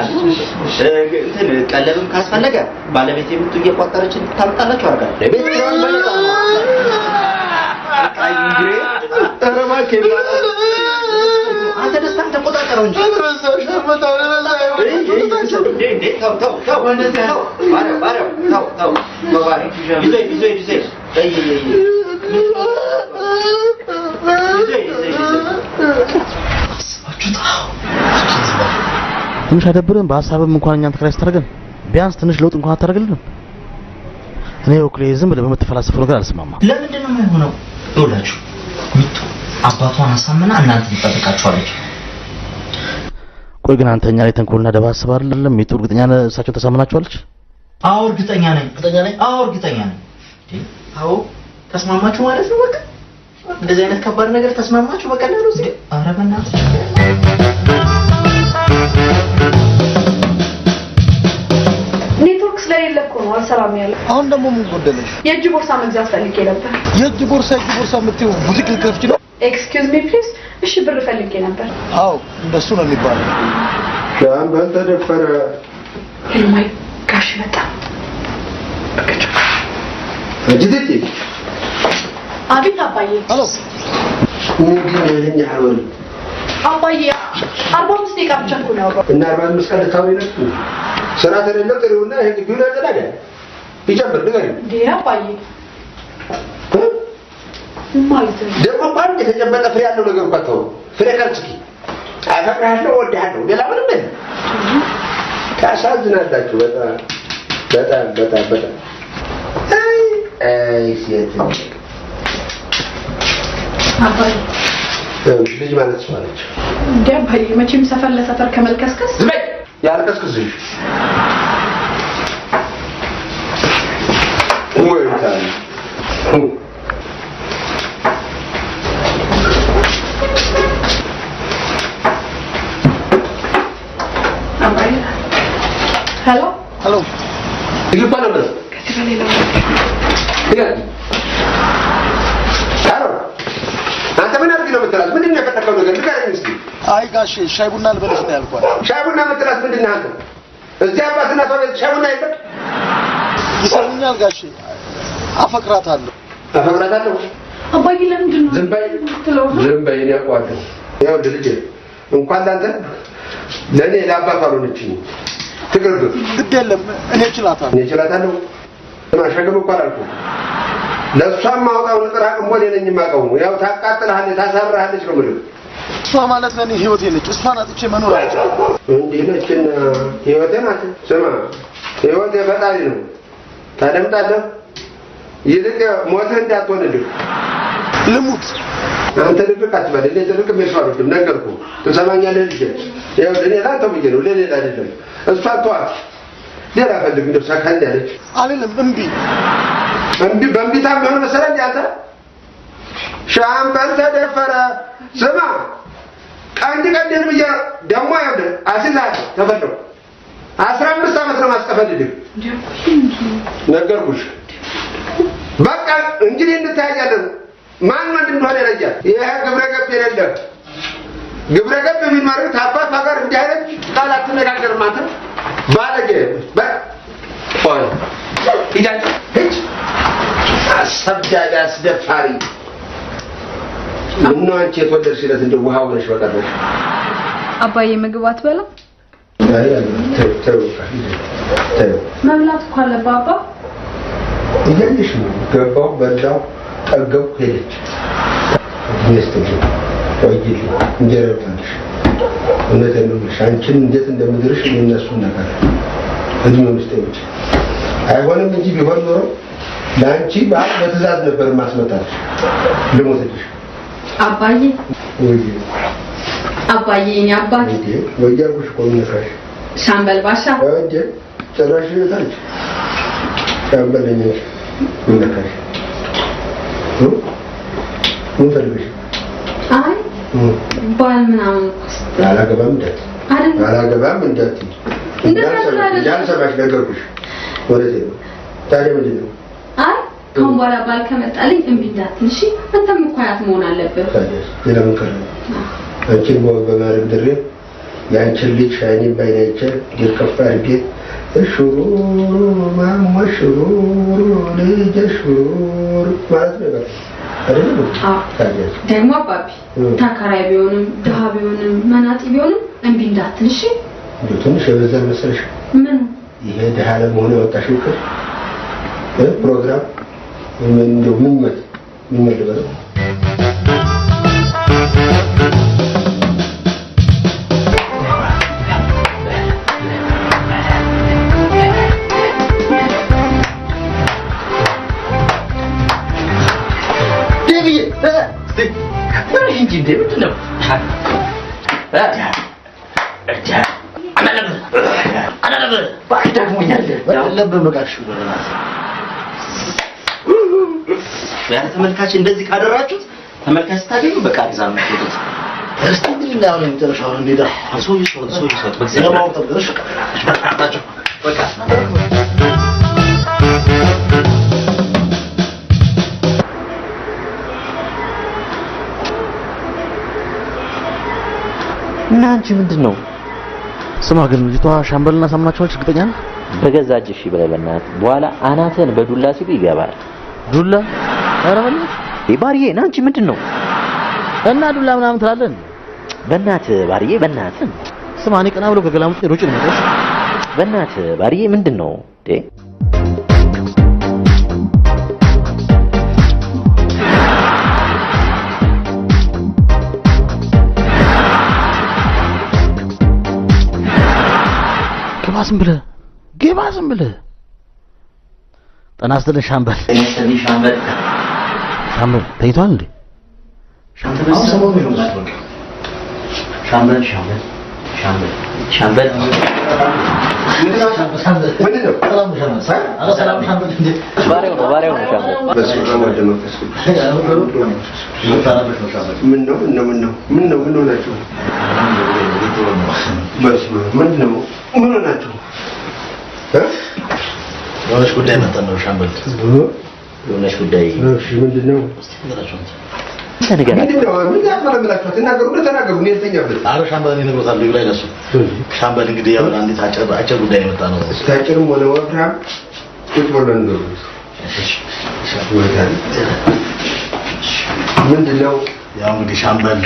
እንትን ቀለብም ካስፈለገ ባለቤት የምቱ እየቋጠረች ታምጣላችሁ አርጋ ቤት ኪራይ በነፃ ነው አይ እንግዲህ ተረማከ አንተ ደስታን ተቆጣጠረው እንጂ ትንሽ አይደብርም በሐሳብም እንኳን እኛን ተከራይ ስታደርገን ቢያንስ ትንሽ ለውጥ እንኳን አታደርግልንም እኔ ወክሌ ዝም ብለህ በመተፈላሰፈው ነገር አልስማማም ለምንድን ነው የማይሆነው ይኸውላችሁ ሚቱ አባቷን አሳምና እናንተ ትጠብቃችኋለች ቆይ ግን አንተኛ ላይ ተንኮልና ደባ አስባ አይደለም ሚቱ እርግጠኛ ነህ እሳቸው ተሳምናቸዋለች አዎ እርግጠኛ ነኝ አዎ እርግጠኛ ነኝ አዎ ተስማማችሁ ማለት ነው በቃ እንደዚህ አይነት ከባድ ነገር ተስማማችሁ በቀላሉ እስኪ ኧረ በእናትህ ኔትወርክ ስለሌለ እኮ ነው አልሰራም ያለው አሁን ደግሞ ምን ጎደለሽ የእጅ ቦርሳ መግዛት ፈልጌ ነበር የእጅ ቦርሳ የምትይው ቡቲክ ልትከፍቺ ነው ኤክስኪውዝ ሚ ፕሊዝ እሺ ብር ፈልጌ ነበር አዎ እንደሱ ነው የሚባለው ሻምበል ተደፈረ ሄልማይ ጋሽ መጣ እጅትቲ አቤት አባዬ አሎ ምንድነው ያለው አባዬ 45 ደቂቃ ብቻ ነው ያወራው እና 45 ቀን ታውሪ ነው ስራ ተደለ ጥሩና ይሄ ግብረ ተላደ ይጨምር ንገሪኝ። አባዬ ማለት ነው ደግሞ እንኳን የተጨበጠ ፍሬ ያለው ነገር እንኳን ተው። ፍሬ ከርጭቂ አፈቅርሃለሁ እወድሃለሁ ሌላ ምንም የለም። ታሳዝናላችሁ በጣም በጣም በጣም በጣም አይ ሲያት አባዬ ልጅ ማለት ሰው አለች እንዴ አባዬ መቼም ሰፈር ለሰፈር ከመልከስከስ ዝም ያልከስከስሽ ወይ ታዲያ Hello? Hello. Ini apa nama? Kasih balik lah. Lihat. Halo. Nanti mana lagi nama teras? Mending nak kata kau negara. Negara ini mesti. አይ ጋሼ ሻይ ቡና ልበልሽ ነው ያልኳት። ሻይ ቡና መጥራት ምንድን ነው አንተ? እዚያ አባትና ሰው ሻይ ቡና አይደል? ይሰሙኛል ጋሼ። አፈቅራታለሁ። አፈቅራታለሁ? አባዬ ለምንድን ነው? ዝም በይ እኔ አውቀዋለሁ። ያው ልጅ እንኳን ላንተ ለኔ ለአባቷ አልሆነችኝ። ትቅርብ ግድ የለም እኔ እችላታለሁ። እኔ እችላታለሁ። ማሸገም እኮ አላልኩም። ለእሷም ማውጣው ንጥር አቅም ወደ ነኝ የማውቀው ነው። ያው ታቃጥልሃለች፣ ታሳርሃለች ነው የምልህ። እሷ ማለት ለኔ ህይወቴ ነች። እሷን አጥቼ መኖር አልችልም። እንዴ ነችና ህይወቴ ናት። ስማ ህይወቴ ፈጣሪ ነው። ታደምጣለህ? ይልቅ ሞትህ እንዳትሆንልህ። ልሙት። አንተ ድርቅ አትበል። እኔ ድርቅ የሚያስዋሩትም ነገርኩህ። ትሰማኛለህ ልጄ? ያው ለኔ ላንተ ብዬ ነው ለሌላ አይደለም። እሷን ተዋት። ሌላ ፈልግ እንደው ሰከንድ ያለች አልልም። እምቢ በእምቢታ ቢሆን መሰለህ እንደ አንተ ሻምበል ተደፈረ። ስማ ቀንድን ብዬ ደግሞ ያውደ አስይዝሃለሁ። ተፈለው 15 ዓመት ነው ማስቀፈልልህ። ነገርኩሽ። በቃ እንግዲህ እንታያለን። ማን ወንድ እንደሆነ ይለያል። ይሄ ግብረ ገብ የሌለህ ግብረ ገብ ቢኖር ታባቷ ጋር እንዲህ አይነት ቃል አትነጋገርም አንተ ባለጌ። ቆይ ይጃጭ ሂጅ አሰብጃጅ አስደፋሪ። ምነው አንቺ የተወለድሽለት እንደው ውሃ ሆነሽ በቀረሽ። አባዬ ምግብ አትበላ? ተው መብላት እኮ አለብህ አባ። እያለሽ ነው ገባሁ በላሁ ጠገብኩ ሄደች። ይስተጅ ወይጅል እንጀራታለሽ። እውነቴን ነው የምልሽ። አንቺን እንዴት እንደምድርሽ እነሱን ነገር እድሜው ውስጥ አይሆንም እንጂ ቢሆን ኖሮ ለአንቺ በትዕዛዝ ነበር ማስመጣልሽ። ልሞትልሽ አባዬ ወይ አባዬ እኔ አባቴ ወይ ያልኩሽ እኮ ነካሽ። ሻምበል ባሻ እንዴ ጭራሽ ታች ሻምበል ነኝ ነካሽ። ምን ፈልገሽ? አይ ባል ምናምን አላገባም እንዳት አላገባም እንዳት እንዳልሰማሽ ነገርኩሽ። ወደዚህ ነው ታዲያ ምንድን ነው? አይ ከአሁን በኋላ ባል ከመጣልኝ እምቢ እንዳትል እሺ። አንተም እኮ አያት መሆን አለብህ። ለምን ቀረ? አንቺን በማድረግ ድሬ የአንቺን ልጅ ሻይኔ ባይናይቼ ይከፋ አድርጌ እሹሩ ማማ ሹሩ ልጅ ሹሩ ማለት ነው አይደል? ደግሞ አባቢ ተከራይ ቢሆንም ድሃ ቢሆንም መናጢ ቢሆንም እምቢ እንዳትል እሺ። ትንሽ የበዛ መሰለሽ? ምን ይሄ ድሃ ለመሆን ያወጣሽው ፕሮግራም እንደው ምን ልበለው? ተመልካች እንደዚህ ካደራችሁት ተመልካች ታገኙ በቃ እዛም ነው። እስቲ ምን እንዳው ነው ተረሻው እንዴዳ ሰው በእግዚአብሔር ተብለሽ በቃ እና አንቺ ምንድነው? ስማ ግን ልጅቷ ሻምበልና ሳምናቸዋለች እርግጠኛ ነህ? በገዛ እጅሽ ይበለናት በኋላ አናተን በዱላ ሲሉ ይገባል። ዱላ? ኧረ በእናትህ ባርዬ ና አንቺ ምንድነው? እና ዱላ ምናምን ትላለህ? በእናትህ ባርዬ በእናትህ ስማ እኔ ቀና ብሎ ከገላምጥ ሮጭ ነው። በእናትህ ባርዬ ምንድነው? ግባ ዝም ብለህ ጤና ይስጥልኝ ሻምበል ሻምበል ተይቷል እንዴ ሻምበል የሆነች ጉዳይ መጣን ነው ሻምበል የሆነች ጉዳይ ምንድነው ሻምበል እንግዲህ ያው አንዲት አጭር ጉዳይ መጣ ነው ታጭርም ሆነ ወፍራም ትጥወለን ነው ምንድነው ያው እንግዲህ ሻምበል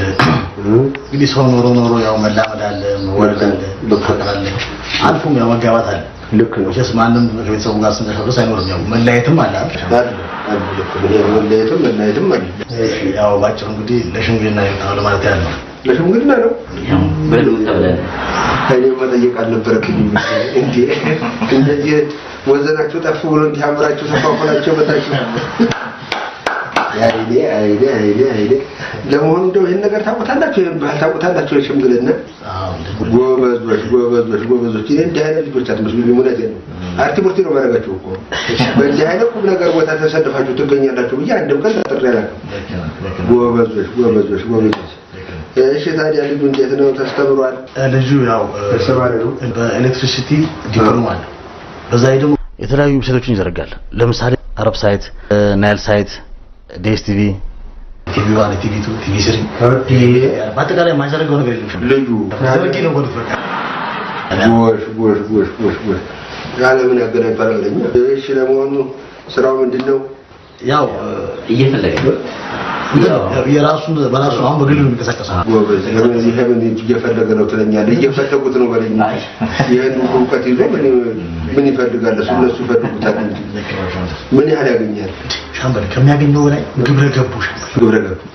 እንግዲህ ሰው ኖሮ ያው መላመድ አለ መወለድ አለ መፈቀር አለ አልፎም ያው መጋባት አለ ልክ ነው ጀስ ማንም ከቤተሰቡ ጋር ስንተሻለው ሳይኖርም ያው መለያየትም አለ መለያየትም አለ ያው ባጭሩ እንግዲህ ለሽምግልና ይጣው ለማለት ያለው ለሽምግልና ነው ብለው ተብለን ከኔ መጠየቅ አልነበረብኝ እንዴ እንደዚህ ወዘናችሁ ጠፍ ብሎ እንዲያምራችሁ ተፋፈላችሁ በታችሁ አይዴ ለመሆኑ እንደው ይሄን ነገር ታውቁታላችሁ ይሄን ባህል ታውቁታላችሁ የሽምግልና ጎበዞች ይሄን ዳይሬክት ልጆች አትመስሉኝ ማለት ነው አርቲሞርቲ ነው ማረጋችሁ እኮ በእንዲህ አይነት ቁም ነገር ቦታ ተሰልፋችሁ ትገኛላችሁ ብዬ አንድም ቀን ተጥሬያለሁ ጎበዞች እሺ ታዲያ ልጁ እንዴት ነው ተስተምሯል ልጁ ያው ተሰማሪ ነው በኤሌክትሪሲቲ ዲፕሎማ አለ በዛ ደግሞ የተለያዩ ዌብሳይቶችን ይዘረጋል ለምሳሌ አረብ ሳይት ናይል ሳይት ዲኤስቲቪ ቲቪ1 ቲቪ2 ቲቪ3 በአጠቃላይ ማዘረጋው ነገር የለም ልጁ ዘረጊ ነው ወደ ፈቃ ጎሽ ያለምን ያገናኝታለኝ እሺ ለመሆኑ ስራው ምንድነው ያው እየፈለገ የራሱን በራሱ አሁን በግሉ የሚንቀሳቀሰው ጎበዝ ለምን እየፈለገ ነው ትለኛለህ እየፈለጉት ነው በለኝ ይሄን እውቀት ይዞ ምን ይፈልጋል እነሱ ይፈልጉታል ምን ያህል ያገኛል ሻምበል ከሚያገኘው በላይ ግብረ ገቡ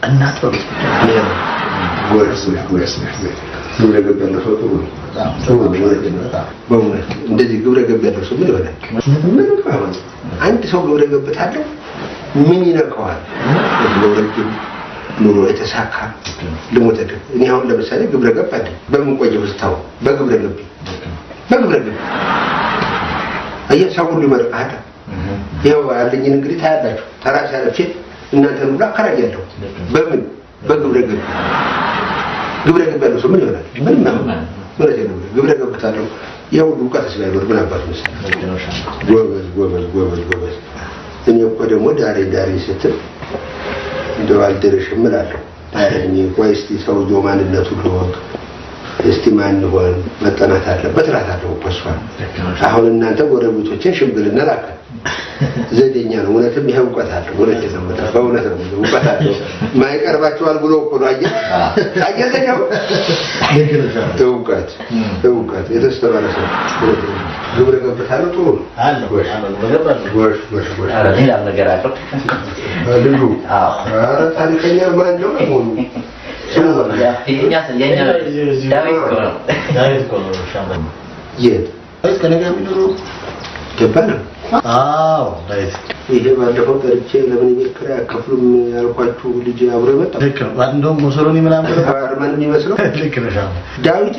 እናት ነው ግብረ ገብ ያለው ሰው ጥሩ በእውነት እንደዚህ ግብረ ገብ ያለው ሰው ምን ይሆናል ምን ይሆናል አንድ ሰው ግብረ ገብ ታለው ምን ይነካዋል ለወረጅም ኑሮ የተሳካ ልሞተደ እኔ አሁን ለምሳሌ ግብረ ገብ አይደል በምን ቆየው ስታው በግብረ ገብ አየሳው ሁሉ ይመርቃታ ይሄው ያለኝን እንግዲህ ታያላችሁ ተራስ ያለፈ እናንተ ሁሉ አከራያለሁ በምን በግብረ ገብ ያለው ሰው ምን ይሆናል ምን ነው ግብረ ገብ ታለው ያው ዱቃት ስለይወር ምን አባቱ ጎበዝ እኔ እኮ ደግሞ ዳሬ ስትል እንደው አልደረሽም እላለሁ ታዲያ ቆይ እስቲ ሰውዬው ማንነቱ ልወቅ እስቲ ማን ሆነ መጠናት አለበት እላታለሁ እኮ እሷ አሁን እናንተ ጎረቤቶችን ሽምግልና ላከ ዘዴኛ ነው እውነትም ይሄ እውቀት አለው እውነት የተመጣ በእውነት ነው እውቀት አለው ማይቀርባቸዋል ብሎ እኮ ነው አየዘኛው እውቀት የተስተማረ ሰው ግብረ ገብታለሁ ጥሩ አለ ጎሽ ሌላ ነገር አለው ልጁ ኧረ ታሪከኛ ማን ነው ለመሆኑ የኛ ዳዊት ነው ሻምበል የት ከነጋ የሚኖሩ ገባና አዎ ዳዊት ይሄ ባለፈው ቀርቼ ለምን ይከራ ያከፍሉም ያልኳችሁ ልጅ አብሮ መጣ ልክ ነው እንደውም ሞሶሎኒ ምናምን አርማን የሚመስለው ልክ ነው ሻምበል ዳዊት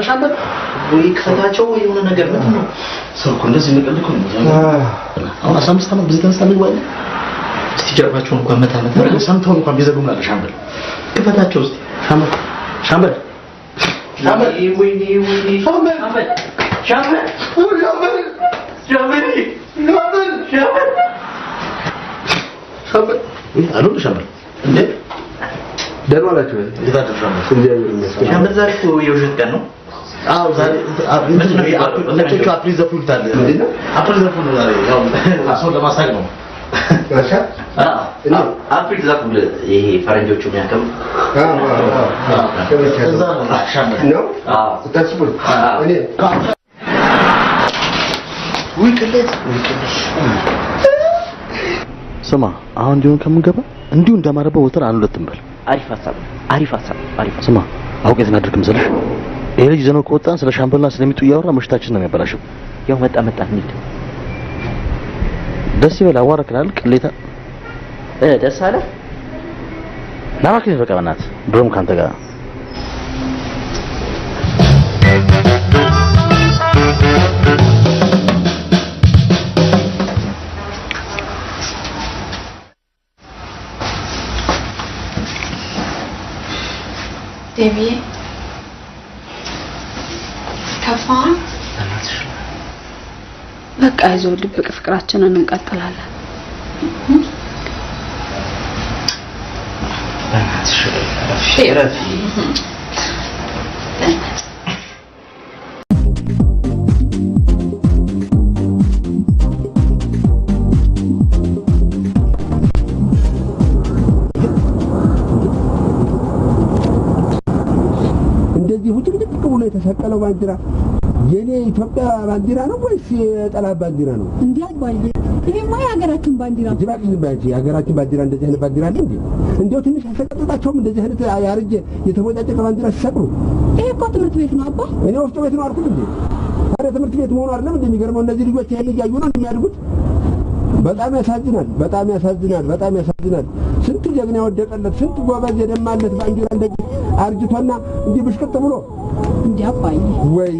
ሻምበል ወይ ከታቸው የሆነ ነገር ነው ሰው እንደዚህ ልቀልኩ ነው አሁን 15 ዓመት በዚህ ተነስታ ነው እስቲ ጀርባቸውን እንኳን መታ ሰምተው እንኳን ቢዘጉም አለ ሻምበል ክፈታቸው እስቲ ሻምበል ሻምበል እንዴ ደህና ናችሁ ሻምበል ዛሬ የውሸት ቀን ነው አው ዛሬ ለጨቹ አፕሪል ዘፉል ታለ አፕሪል ዘፉል ነው ዛሬ ያው ሰው ለማሳቅ ነው አፕሪል ዘፉል ይሄ ፈረንጆቹ የሚያከም ነው ውልቅለት ስማ አሁን እንዲሁን ከምንገባ እንዲሁ እንደማረበው ወተር አንድ ሁለትም በል አሪፍ ሀሳብ ስማ አውቄት እናድርግ መሰለሽ ይሄ ልጅ ዘነው ከወጣን ስለ ሻምበልና ስለሚጡ እያወራ ምሽታችን ነው የሚያበላሸው ያው መጣ እንሂድ ደስ ይበል አዋረክናል ቅሌታ ደስ አለ ናራክኝ በቃ በእናትህ ድሮም ካንተ ጋር ዴቪ ከፋን በቃ ይዘው ድብቅ ፍቅራችንን እንቀጥላለን ረፊ እንደዚህ ሁጭልቅ ብሎ የተሰቀለው ባንዲራ የኔ ኢትዮጵያ ባንዲራ ነው ወይስ የጠላት ባንዲራ ነው? እንዴ አባዬ ይሄማ የሀገራችን ባንዲራ ነው። ጅባክኝ ባንዲ የሀገራችን ባንዲራ እንደዚህ አይነት ባንዲራ አለ እንዴ? እንደው ትንሽ አልተቀጠጣቸውም እንደዚህ አይነት ያርጀ የተቦጫጨቀ ባንዲራ ሲሰቅሉ? ይሄ እኮ ትምህርት ቤት ነው አባ። እኔ ወፍጮ ቤት ነው አልኩት እንዴ? ታዲያ ትምህርት ቤት መሆኑ አይደለም እንደሚገርመው እነዚህ ልጆች ይሄን እያዩ ነው የሚያድጉት። በጣም ያሳዝናል። ስንት ጀግና ወደቀለት፣ ስንት ጎበዝ የደማለት ባንዲራ እንደዚህ አርጅቶና እንዲህ ብሽቅጥ ብሎ እንዴ አባዬ ወይኔ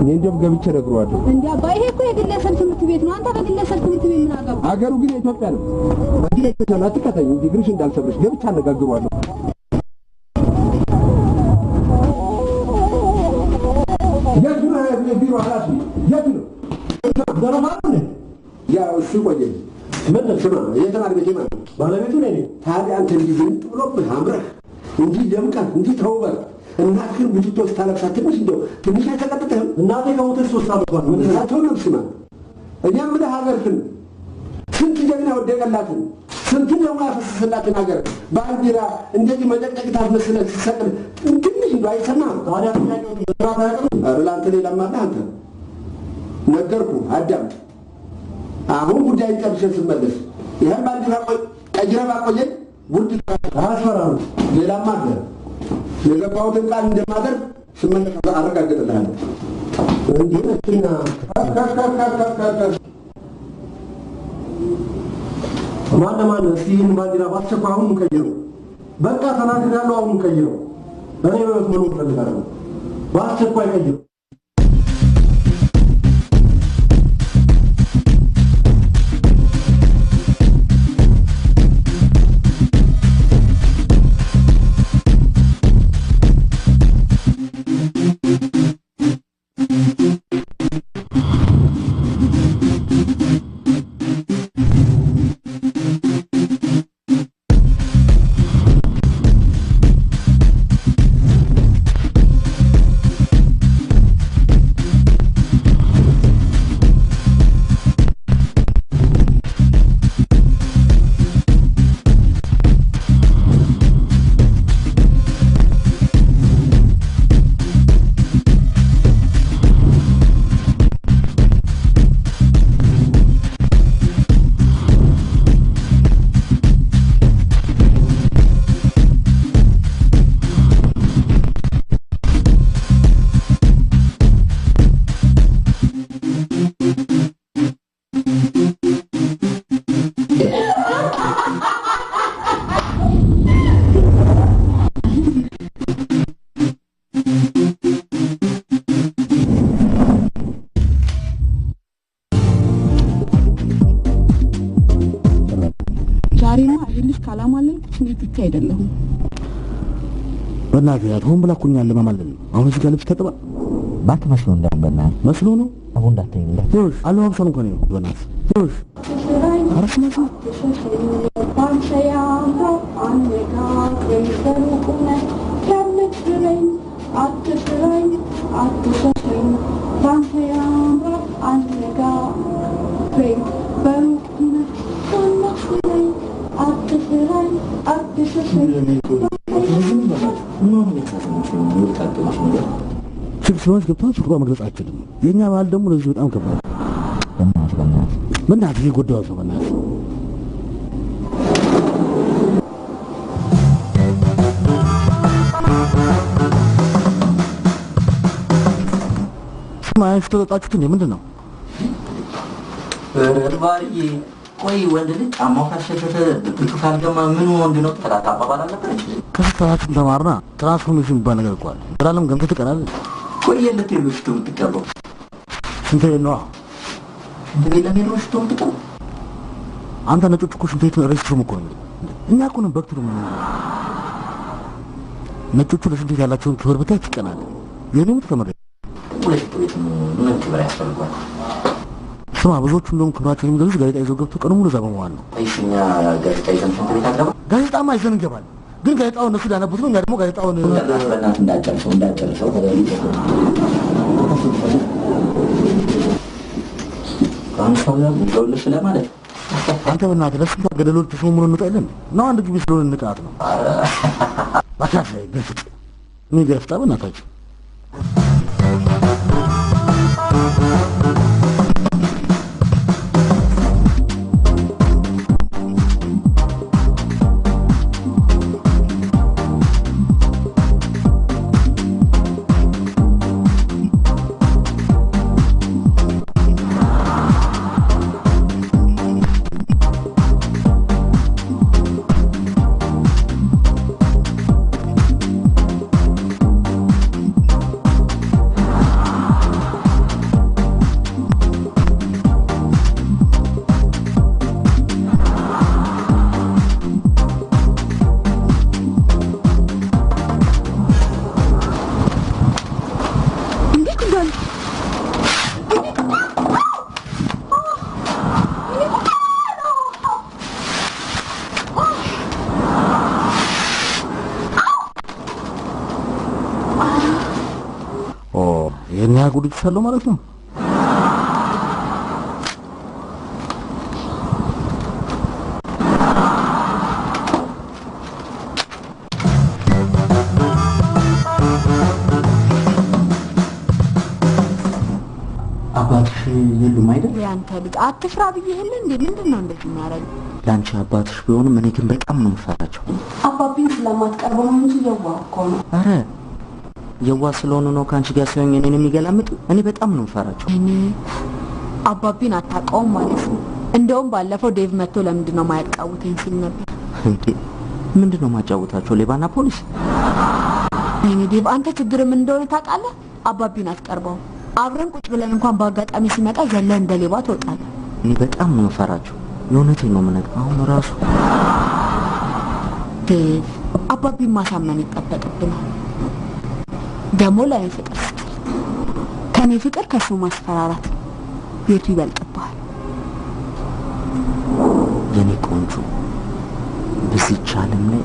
እኔ እንደውም ገብቼ ነግረዋለሁ። እንዴ አባዬ ይሄ እኮ የግለሰብ ትምህርት ቤት ነው። አንተ በግለሰብ ትምህርት ቤት ምን አገባ? አገሩ ግን የኢትዮጵያ ነው። ባንዲራ ኢትዮጵያ ነው። አትከተኝ እንጂ ግርሽ እንዳልሰብርሽ ገብቼ አነጋግረዋለሁ። ቢሮ ኃላፊ የት ነው? ዘረፋሉ ያው እሱ ቆየ ምን ስማ የተማሪ ቤት ማለት ባለቤቱ ነኝ። ታዲያ አንተ እንዲህ ዝም ብሎብህ አምረህ እንዲህ ደምቀህ እንዲህ ተውበህ እናትህን ብትቶ ስታለቅሳ ትንሽ አይተቀጥጥህም? እናቴ ከሞተች 3 ዓመት ሆኗል። ምን አትሆንም? ስማ እኔም ብለህ ሀገርህን ስንት ጀግና ወደቀላትን ስንት ደም ያፈሰሰላትን ሀገር ባንዲራ እንደዚህ መጨቅጨቅ ታስመስለህ ሲሰቅል ትንሽ እንደው አይሰማህም? ታዲያ ጥያቄው ተራራ ያቀርብ ለአንተ ሌላም አለ። አንተ ነገርኩህ አዳምጥ። አሁን ጉዳይ ጨርሼ ስመለስ ይሄን ባንዲራ ቀይረህ ባቆየኝ ውድ አስፈራሩ። ሌላም አለ። የገባሁትን ቃል እንደማደርግ ስመለስ አረጋግጥልሃለሁ። እንዲህ ነችና ማን እስኪ ይህን ባንዲራ በአስቸኳይ አሁን እንቀይረው። በቃ ተናግሬያለሁ። አሁን እንቀይረው። እኔ በሕይወት መኖር እፈልጋለሁ። በአስቸኳይ ቀይረው። ዛሬማ አይልሽ ካላማለልኩት እኔ ብቻ አይደለሁም። በእናትህ አሁን ብላኩኛል ለማማለል ነው። አሁን እዚህ ጋር ልብስ ተጥባ ባክ መስሎ እንዳይበና መስሎ ነው አቡ እንዳትኝ ጆሽ አለዋብሰን እኮ ነው በእናትህ ጆሽ አረፍ ማለት ነው ስለሆነች ገብቷል ፍቅሯ መግለጽ አይችልም። የኛ ባህል ደግሞ ለዚህ በጣም ከባድ በእናትህ የጎዳው ሰው በእናትህ ስማሽ ተጣጣችሁት እንዴ ምንድነው? ባርዬ ቆይ ወንድ ልጅ ጫማው ካሸፈተ ብትቱ ካልገማ ምን ወንድ ነው ተላጣ አባባል አለበት። ከስታችን ተማርና ትራንስፎርሜሽን የሚባል ነገር እኮ አለ። ዘላለም ገምተህ ትቀራለህ። ቆይ የለት የምሽቱ የምትቀበው ስንት ነው? እንዴ ለምን ነው ሽቶ የምትቀበው? አንተ ነጮች እኮ ሽንት ቤት ሬስትሩም እኮ ነው። እኛ እኮ ነው በክቱ ነው። ነጮቹ ለሽንት ቤት ያላቸውን ክብር ብታይ ትቀናለህ። የኔም ተመረ ሁለት ቤት ምን ክብር ያስፈልጋል? ስማ ብዙዎቹ እንደውም ክብራቸውን የሚገዙት ጋዜጣ ይዘው ገብተው ቀኑ ሙሉ እዛ በመዋል ነው። እሺኛ ጋዜጣ ይዘን ሽንት ቤት አገባ ጋዜጣማ ይዘን እንገባለን። ግን ጋዜጣውን እነሱ ዳነቡት ነው። እኛ ደግሞ ጋዜጣውን በእናትህ እንዳጨርሰው ካንሳው ያው እንደውልሽ ለማለት አንተ በእናትህ ለስንት ገደሎች ተሾሙን እንጣለን ነው። አንድ ግቢ ስለሆነ እንቃት ነው። ባካሽ ገፍጥ ምን ገፍታ በእናታችሁ የኛ ጉድች ሰለው ማለት ነው። አባትሽ የሉም አይደል? ያንተ ልጅ አትፍራ ብዬህል እንዴ? ምንድነው እንደዚህ የሚያደርግ? ላንቺ አባትሽ ቢሆንም እኔ ግን በጣም ነው የምፈራቸው። አባቢን ስለማትቀርበው ነው እንጂ የዋህ እኮ ነው። አረ የዋህ ስለሆነ ነው ካንቺ ጋር ሲሆን እኔን የሚገላምጥ። እኔ በጣም ነው የምፈራቸው። እኔ አባቢን አታውቀውም ማለት ነው። እንደውም ባለፈው ዴቭ መጥቶ ለምንድን ነው ማያጫውተኝ ሲል ነበር። እንዴ ምንድነው ማጫወታቸው? ሌባና ፖሊስ? እኔ ዴቭ አንተ ችግር ምን እንደሆነ ታውቃለህ? አባቢን አትቀርበው። አብረን ቁጭ ብለን እንኳን በአጋጣሚ ሲመጣ ዘለ እንደ ሌባ ትወጣለህ። እኔ በጣም ነው የምፈራቸው። የእውነቴን ነው የምነግርህ። አሁን ራሱ ዴቭ አባቢን ማሳመን ይጠበቅብናል። ደግሞ ላይ ፍቅር ስትል ከኔ ፍቅር ከሱ ማስፈራራት የቱ ይበልጥብሃል? የኔ ቆንጆ በዚህች ዓለም ላይ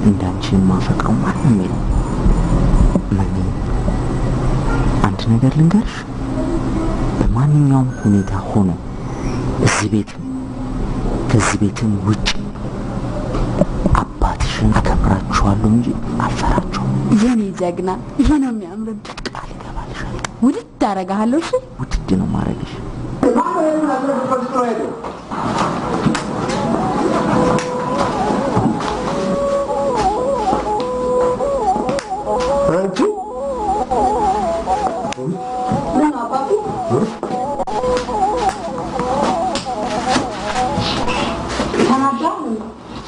እንዳንቺ የማፈቅረው ማንም የለም። አንድ ነገር ልንገርሽ፣ በማንኛውም ሁኔታ ሆኖ እዚህ ቤትም ከዚህ ቤትም ውጭ አባትሽን አከብራቸዋለሁ እንጂ አልፈራቸውም። የኔ ጀግና፣ ይሄ ነው የሚያምርብህ። ቃል እገባልሻለሁ። ውድድ አደርግሃለሁ። እሺ ውድድ ነው ማረግሽ።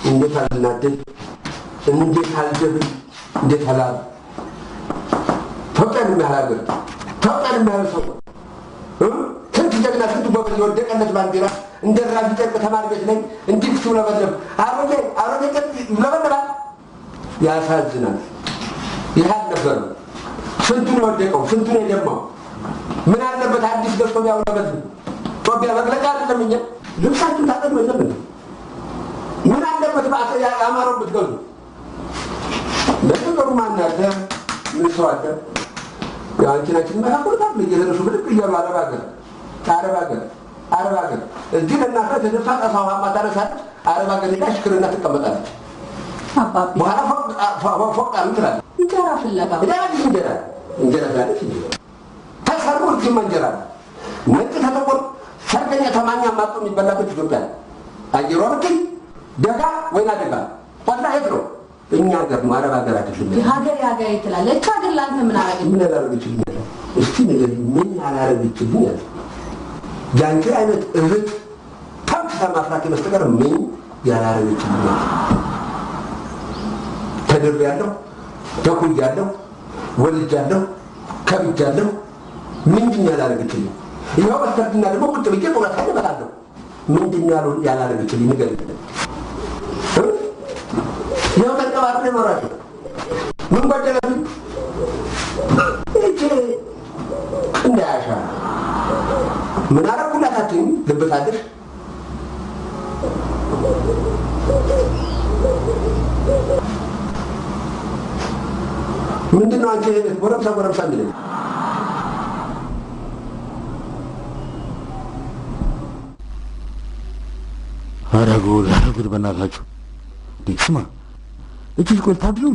እንዴት አልናደድ እንዴት አልደብል እንዴት አላል ተወጣን የሚያላገር ተወጣን የሚያሰው ስንት ጀግና ስንት ጎበዝ የወደቀለት ባንዲራ እንደ ራፊ ጨርቅ ተማሪ ቤት ላይ እንዲህ ሲውለበለብ አሮጌ ጨርቅ ይውለበለባል። ያሳዝናል። ይህ አልነበረም። ስንቱን የወደቀው ስንቱን የደማው ምን አለበት አዲስ ገዝቶ ቢያውለበት። ኢትዮጵያ መግለጫ አይደለም። እኛ ልብሳችሁን ታጠብ የለም ምን አለበት ያማረው ብትገዙ። ለጥሩ ማን ያለ ምን ሰው አለ? ያንቺናችን መካከል እየተነሱ ብድግ እያሉ አረብ ሀገር እዚህ ለእናትህ ተደፋ ጠፋው ማታረሳለች። አረብ ሀገር ሄዳ ሽክርና ትቀመጣለች። አባቢ በኋላ ፎቅ ትላለች። እንጀራ ፍለጋ እንጀራ እንጀራ ጋር ተሰሩ እጅም እንጀራ ነጭ ተጠቆር ሰርተኛ ተማኛ ማጥቶ የሚበላበት ኢትዮጵያ አየሯ ብትይ ደጋ ወይና ደጋ ወላ የት ነው እኛ ሀገር ነው አረብ ሀገር አይደለም ሀገር ትላለች ሀገር ላንተ ምን አረጋግጥ ምን አላረግችልኝ እስቲ ነገር ምን አላረግችልኝ ያንቺ አይነት እህት ታንክ ተማፍራት በስተቀር ምን ያላረግችልኝ ተደርያለሁ ተኩያለሁ ወልጃለሁ ከብጃለሁ ምንድን ያላረግችልኝ ይኸው በስተርጅና ደግሞ ቁጭ ብዬ ጡረታ እበላለሁ ምንድን ያላረግችልኝ ንገሪኝ ይኸው ተንቀባርሬ እኖራለሁ ምን ጎደለብኝ እጄ እንዳያሻ ምን አደረኩላታችን ልብታድር ምንድነው አንቺ ጎረምሳ የሚለኝ ኧረ ጉድ በእናታችሁ ስማ እቺ ቆይ ታድሩ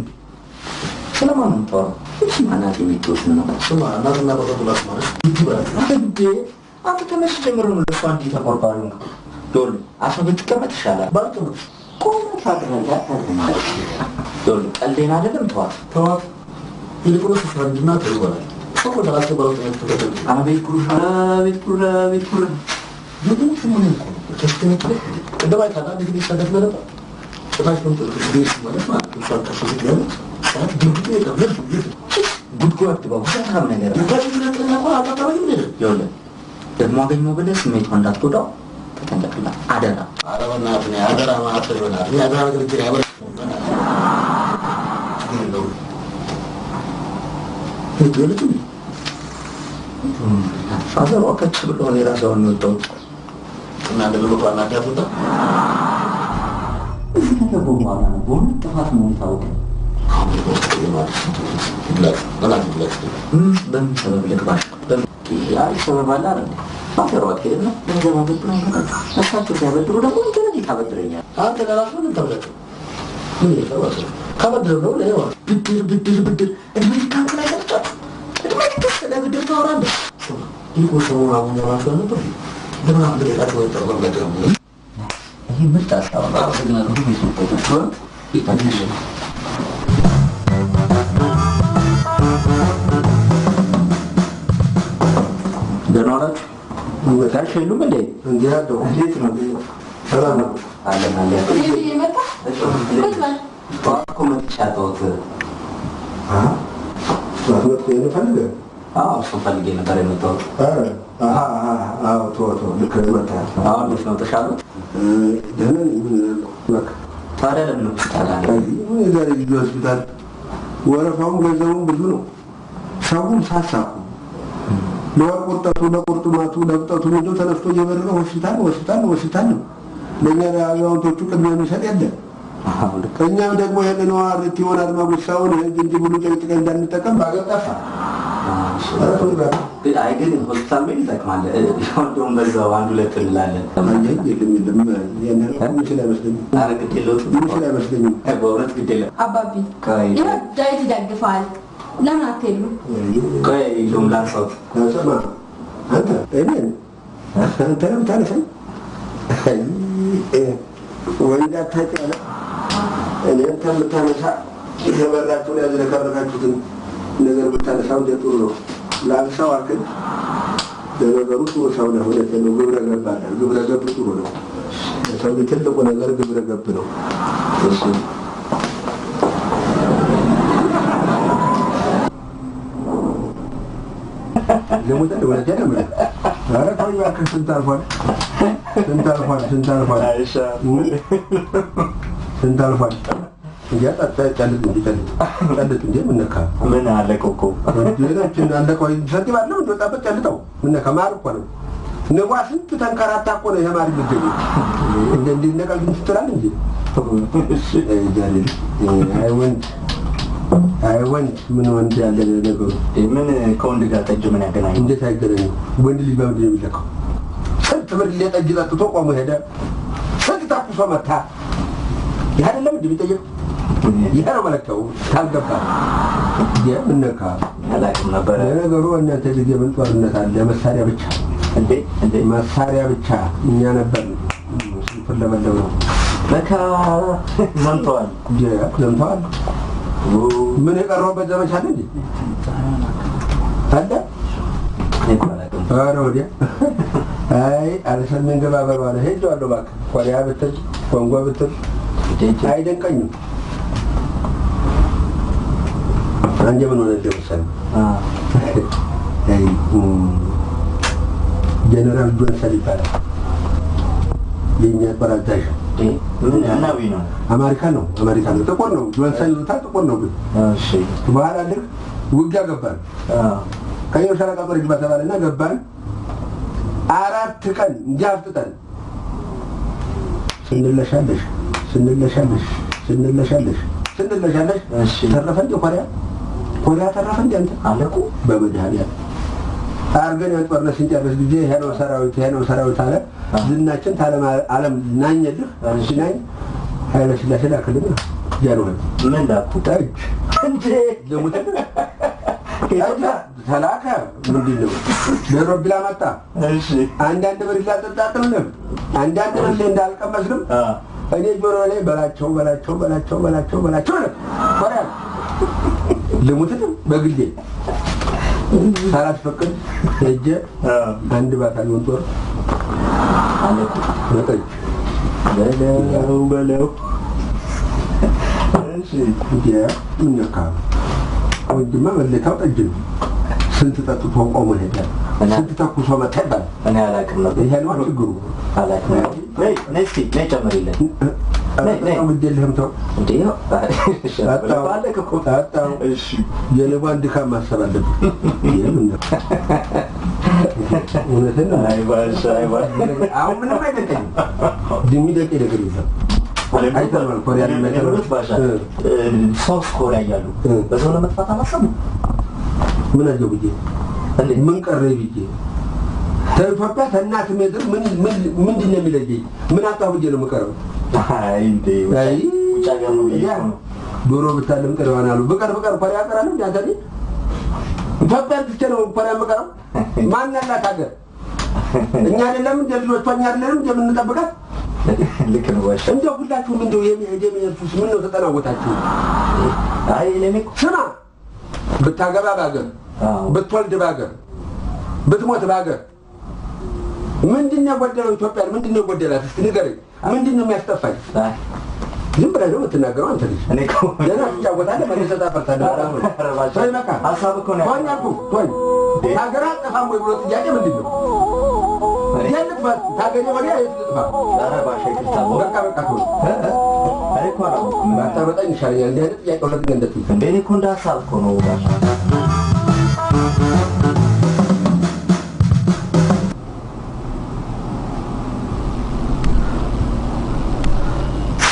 ስለማን ነው እቺ ማናት የሚተውስ ነው ስማ እናትና በቀጥላስ ማለት ይባላል እንዴ አንተ ከመቼ ጀምሮ ነው ለሷ እንዲህ ተቆርቋሪ ነው ዶል አፈብት ከመት ይሻላል ባልከም ቆም ታድራለህ ዶል ቀልዴን አይደለም ተዋት ይልቁንስ ፍረንድና ተይወላል ሰው ወደራሱ ባለው ተመጥቶ አቤት ኩራ ይሁን ምን ነው ተስተነተ እንደባይ ታዲያ እንግዲህ ሰደፍ ነበር ጭራሽ ነው ትግሬስ ማለት ነው እሷን ከፍት ያለ ሳት ግብት የቀበል ጉድጓድ ባው ሰላም ነገር ይገርምና ነው አጣጣው ይወለ ደግሞ አገኘው ብለህ ስሜቷ እንዳትጎዳው ተጠንቀቅላት አደራ አረበናት ነው አደራ ማለት ነው ያደራ ነገር ይችላል ያበረ ይገርምት ፋዘር ወከች ብሎ ነው የራስዎን ወጣው እና ደግሞ ባላ ያቡታ ተቦማላ ነው ጥፋት ነው ታውቀው በምን ሰበብ ልግባሽ ያሪ ሰበብ አለ አይደል ፋዘር ወከል ነው ገንዘብ አበድሮ እሳቸው ሲያበድሩ ደግሞ እንዴት ይታበድረኛል አንተ ለራሱ ምን ተብለህ ምን ይፈዋል ካበድረው ነው ለይዋ ብድር እድሜ ካንከላ ያጣ እድሜ ተሰለ ብድር ታወራለህ ይቆሰው አሁን ራሱ ነበር ለምን አብደላችሁ ወጣው በገም ይሄ ምርጥ ሀሳብ ነው ግን ነው የሚሰጠው ይታደሽ ደናራች ወታሽ የሉም እንዴ እንዲያደው እንዴት ነው ሰላም ነው አለ ይሄ መጣ ኮመንቻቶት ወጥ የፈልገ እሱን ፈልጌ ነበር የመጣሁት ቶቶ ልክ መጣ አሁን ነው ተሻሉት ደህና በቃ ታዲያ ለምን ሆስፒታል አለ የዛሬ ጊዜ ሆስፒታል ወረፋውም ገንዘቡም ብዙ ነው ሰውም ሳሳኩ ለቁርጠቱ ለቁርጥማቱ ለብጠቱ እንደው ተነስቶ እየበረረ ሆስፒታል ነው ለኛ ለአዛውንቶቹ ቅድሚያ የሚሰጥ የለም ከኛም ደግሞ ይሄን ነው አርት ይሆናል ማጉሳውን እንጂ ብሉ ጨቅጨቅ እንዳንጠቀም ባገጣፋ አይ ግን ሆስፒታል ምን ይጠቅማል እንደውም በዛው አንድ ሁለት እንላለን የለም ያንን ምንችል አይመስለኝም አረግት የለውም ምንችል አይመስለኝም በእውነት ግድ የለም አባቢ ይሄ ዳይት ይደግፋል ለምን አትሄዱ ቆይ እንደውም ላንሳውት ሰማ አንተ አንተ ለምን ታነሳኝ ወንድ አታውቂያለ እኔም ከምታነሳ የበራችሁን ያዝረከረካችሁትን ነገር ብታነሳው እንደ ጥሩ ነው ላንሳው አክል ለነገሩ ጥሩ ሰው ነው ሁለት ነው ግብረ ገብ ጥሩ ነው ሰው ትልቁ ነገር ግብረ ገብ ነው እሱ ለሞተ ወደ ጀነም አረ ታዩ አከ ስንት አልፏል ያጣጣጫልት እንዴ ምነካ ምን አለ ኮኮ ሌሎችን አለቀው ይሰጥባለሁ እንደወጣበት ጨልጠው ምነካ ማር እኮ ነው ነዋ ስንት ተንከራታ እኮ ነው የማር ልጅ እንዴ ነቃል ግን ትጥራል እንጂ አይወንድ ምን ወንድ ያለ ነገሩ ምን ከወንድ ጋር ጠጅ ምን ያገናኝ እንዴት አይገናኝ ወንድ ልጅ በምንድን ነው የሚለካው ስንት ብር ሊጠጅ ጠጥቶ ቆሞ ሄደ ስንት ታኩሶ መታ ያደለም እንዴ ቢጠየቅ ይሄው መለከው ታልገባ የምንነካ አላውቅም ነበር ነገሩ እናንተ ልጅ የምን ጦርነት አለ መሳሪያ ብቻ እንዴ መሳሪያ ብቻ እኛ ነበር ስለፈለመለው ነው ለካ ዘምተዋል ምን የቀረውበት ዘመቻ አለ እንዴ ታዳ ወዲያ አይ አለሰምን ገባ በባለ ሄጃለሁ ባክ ኮሪያ ብትል ኮንጎ ብትል አይደንቀኝም አንጀ ምን ሆነ ደምሰን አይ ጀነራል ጆንሰን ይባላል የኛ ተራዳሽ ምን አናዊ ነው አሜሪካ ነው ጥቁር ነው ጆንሰን ጥቁር ነው ግን እሺ በኋላ ልክ ውጊያ ገባን ከየው ሸራቃ ቆርጅ ባተባለና ገባን 4 ቀን እንጃፍጠን ስንለሻለሽ እሺ ተረፈን ኮሪያ ተረፈን አንተ አለቁ በመድሃኒያ አርገን ያጥበርነ ሲንጨርስ ጊዜ ሄኖ ሰራዊት አለ ዝናችን ዓለም ናኝልህ ሲናኝ ኃይለ ሥላሴ ላከልኝ ጃንሆይ ምን ላኩ ታጅ እንዴ ለሙት ተላከ ምንድነው ለሮብላ መጣ እሺ አንዳንድ ብር ላጠጣጥልንም አንዳንድ ብር እንዳልቀመስንም እኔ ጆሮ ላይ በላቸው ኮሪያ ለሙትንም በግሌ ሳላስፈቅድ ሄጄ አንድ ባታሊዮን ጦር አለኩ በጠጅ በለው እሺ ምንነካ ወንድማ መለካው ጠጅ ነው ስንት ጠጥቶ ቆሞ ሄዳል ስንት ተኩሶ መጣ ይባል እኔ አላውቅም ነበር ይሄ ነው ችግሩ አላውቅም ነይ ጨምሪልኝ ነይ ምንድነው ተው እንዴ አጣው እሺ የለባን ድካም ማሰብ አለብህ እውነትን አይባሽ አሁን ምንም አይደለም ድሚደቅ ነገር ይዘው አይተርማል ኮሪያ ለመተረፍ ባሻ ሶስት ኮሪያ ያሉ በሰው ለመጥፋት አላሰቡ ምን አየው ብዬ ምን ቀረ ብዬ ተኢትዮጵያ ተናት ምድር ምንድነው የሚለየኝ ምን አጣው ብዬ ነው የምቀረው አይ እንዴ ውጫገር ነው ይያው ዶሮ ብታለም ቀርባናሉ በቀር ኮሪያ ቀራለሁ ያንተኒ ኢትዮጵያ ብቻ ነው ኮሪያ መቀረው ማን ያላት ሀገር እኛ አይደለም እንደልጆቿኛ አይደለም እንደምንጠብቃት ልክ ነው ዋሽ እንደው ሁላችሁም እንደው የሚያርፉስ ምን ነው ተጠናወታችሁ አይ ለኔ ስማ ብታገባ ባገር ብትወልድ ባገር ብትሞት ባገር ምንድነው ጎደለው ኢትዮጵያ ምንድነው ጎደላት እስቲ ንገረኝ ምንድነው የሚያስጠፋኝ ዝም ብለህ ነው የምትናገረው አንተ ልጅ እኔ እኮ ደህና ትጫወታለህ መልሰህ ታፈርታለህ አራሙ ሰይ በቃ ሐሳብ እኮ ነው ቶኝ ሀገር አጠፋም ወይ ብሎ ጥያቄ ምንድነው ያልጥፋት ታገኘ ወዲያ ይጥፋ ኧረ ባሻ ይጥፋ በቃ ቶኝ እኔ እኮ ነው ባታመጣኝ ይሻለኛል እንደ አይነት ጥያቄ ሁለት ገንደት እንዴ እኔ እኮ እንደ ሐሳብ እኮ ነው ባሻ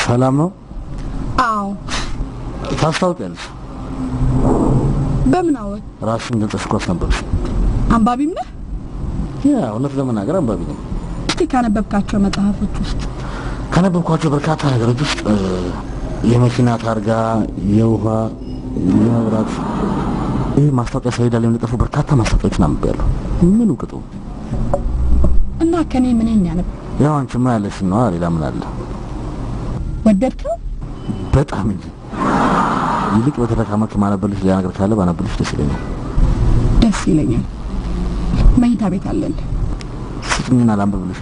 ሰላም ነው አዎ ታስታውቂያለሽ በምን አወቅ ራስሽን ገልጸሽኮት ነበር አንባቢም ነህ ያ እውነት ለመናገር አንባቢ ነኝ እስቲ ካነበብካቸው መጽሐፎች ውስጥ ካነበብኳቸው በርካታ ነገሮች ውስጥ የመኪና ታርጋ የውሃ የመብራት ይህ ማስታወቂያ ሰሌዳ ላይ የሚለጠፉ በርካታ ማስታወቂያዎችን አንብቤያለሁ ምን ውቅጡ እና ከኔ ምን ያነብ ያው አንቺማ ያለሽ ነው ሌላ ምን አለ ወደድከው በጣም እንጂ ይልቅ በተረካመክ ማነበልሽ ሌላ ነገር ካለ ባነበልሽ ደስ ይለኛል መኝታ ቤት አለን ስጥኝና ላንብብልሽ።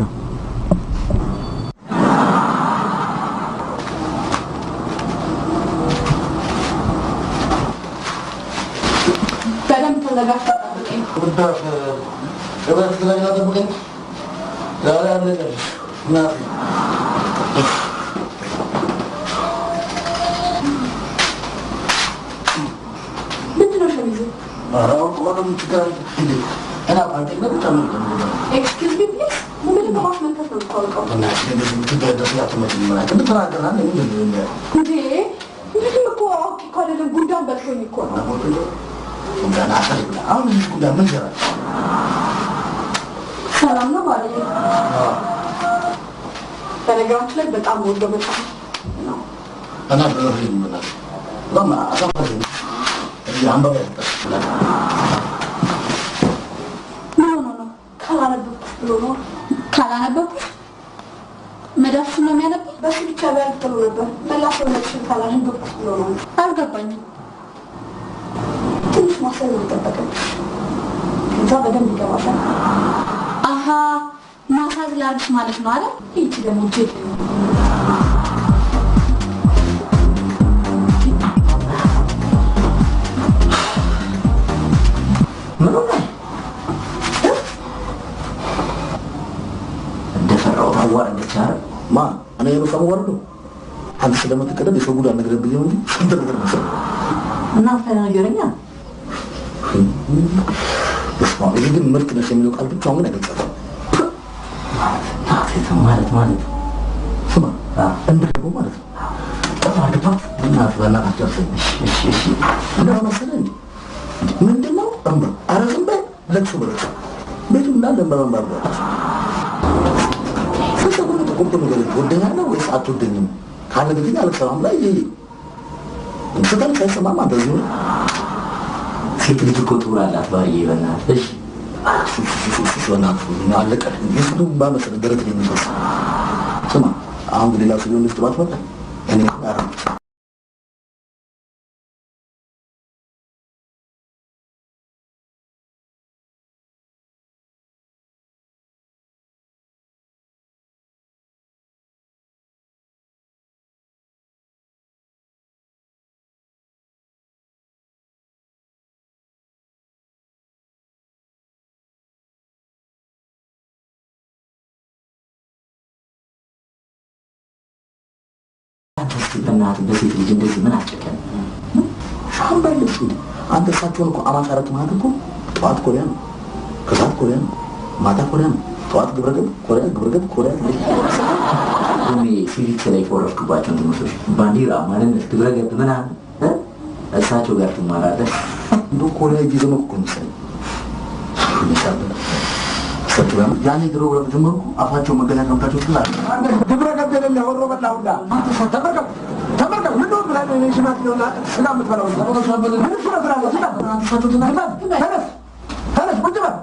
በደንብ ተዘጋጅተህ ጠብቀኝ። ምንድን ነው ሸሚዙ? ኤክስኪውዝ ሚ ፕሊዝ። ምንድን ነው ማስመልከት ነው የምታወቀው? እንዴ ምንም እኮ አውቄ እኮ አይደለም፣ ጉንዳን በልቶኝ እኮ ነው። ሰላም ነው ባለኝ። በነገራችን ላይ በጣም ወዶ በጣም ነው أنا بروحي من لما أصبح اللي عم بقى لا ካላነበብኩ መዳፍ ነው የሚያነብ በሱ ብቻ ባልተሉ ነበር መላፍ ወለሽን ካላነበብኩ ብሎ ነው አልገባኝም ትንሽ ማሰብ ይጠበቃል እዛ በደንብ ይገባል አሃ ማሳዝ ላርሽ ማለት ነው አይደል ይቺ ደግሞ ጀት ما أنا يبغى كم ورده هذا سلامة كذا بيسوي أنا كذا بيجي مندي سنتر كذا مثلا الناس أنا جرينا بس ما إذا مرت نسمي له قلب تونغ نقدر كذا تعرف مالت سما أنت كم مالت تعرف كم الناس ولا كذا مش أنا مثلا من دماغ أمبر أنا زنبه لك شو برا بيتم لا لما كنت نقول ودنا أنا ويس أتودني كان لقينا على السلام لا يجي سكان كيف سمع ما تزور سيكون الكتور على أخباري بنا إيش شو أنا نعلق يسدو بام مثلا درجة من بس سمع الحمد لله سيدنا الافتراض مثلا يعني أعرف በእናትህ በሴት ልጅ እንደዚህ ምን አጨከን ሻም ባይልሽ አንተ ሳትሆን እኮ አማካረት ማለት እኮ ጠዋት ኮሪያ ነው ከሰዓት ኮሪያ ነው ማታ ኮሪያ ነው ጠዋት ግብረገብ ኮሪያ እኔ ሲቪክ ላይ ፎረፍኩባቸው እንትኖች ባንዲራ ማለት ግብረገብ ምናምን እሳቸው ጋር ትማራለህ እንዶ ኮሪያ ይዘመኩ እኮ መሰለኝ ሰጥቷል ያኔ ድሮ ወደ ጀመርኩ አፋቸው መገናኘታቸው ይችላል ግብረገብ የሌለ ወሮ በላውላ ተመርከብ ምን ነው ብላ ነው ሽማት ነውና ስጋ ምትበላው ምን ትበላው ተነስ ቁጭ በል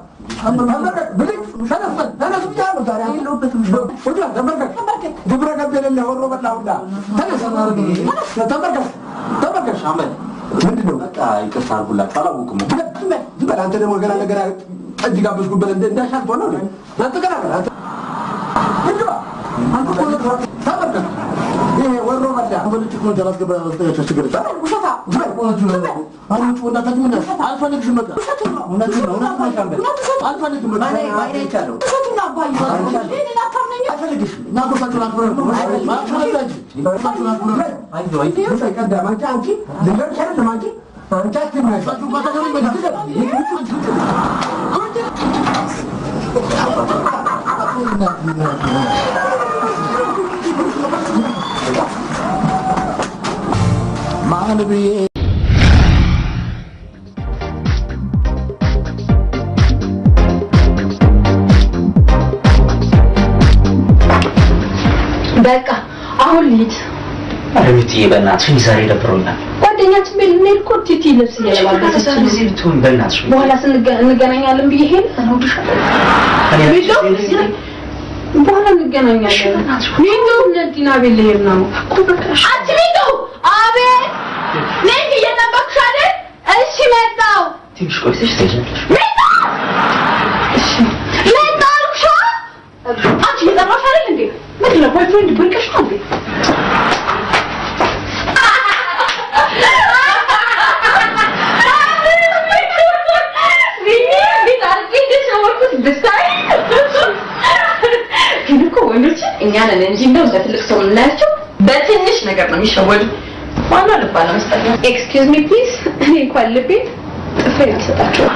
ተመርከብ ብልክ ተነስ ብቻ ነው ዛሬ አለውበት ቁጭ በል ተመርከብ ግብረገብ የሌለ ወሮ በላውላ ተመርከብ ሻመል ምንድነው በቃ ይቅርታ አድርጉላችሁ አላውቅም ዝም በል አንተ ደግሞ ገና ነገር እጅ ጋብዝኩበት እንዳሻት ሆነ ነው ለተከራከረ እንግባ አንተ ተመርከብ ይሄ ወሮ በላ ወልጭ ነው ጀላስ ገበያ ወስደህ ችግር ይላል ውሸታ አንቺ ወንዳታችሁ ምን አልፈልግሽም በቃ እውነት አልፈልግም በቃ ባይኔ ይቻለው ውሸቱና አባይ ይሄን አታምነኝ አልፈልግሽም እና ጎሳችሁን አክብረን አይዞህ ሳይቀደም አንቺ ልንገርሽ አይደለም አንቺ አንቺ ባታገሩ ማንብዬ በቃ አሁን ልሂድ አቤትዬ በእናትሽ ዛሬ ደብሮኛል ጓደኛችን ቤል እኮ ቲቲ ልብስ እየለባበሰች ነው እዚህ ብትሆን በእናትሽ በኋላ እንገናኛለን ብዬ ሄድ በኋላ እንገናኛለን ምን ነዲና ቤል ልሄድ ነው አንቺ ቢቱ አቤት ነኝ እየጠበቅሽ አይደል እሺ መጣሁ ትንሽ ቆይተሽ ትሄጃለሽ እሺ መጣሁሽ አንቺ እየጠበቅሽ አይደል እንዴ ምንድነው ቦይፍሬንድ ብርቅሽ ነው እንዴ እኛ ነን እንጂ እንደው ለትልቅ ሰው እናያቸው በትንሽ ነገር ነው የሚሸወዱ ማን አለባለ መስጠት ኤክስኪውዝ ሚ ፕሊዝ እኔ እንኳን ልቤ ጥፍሬ ልሰጣቸው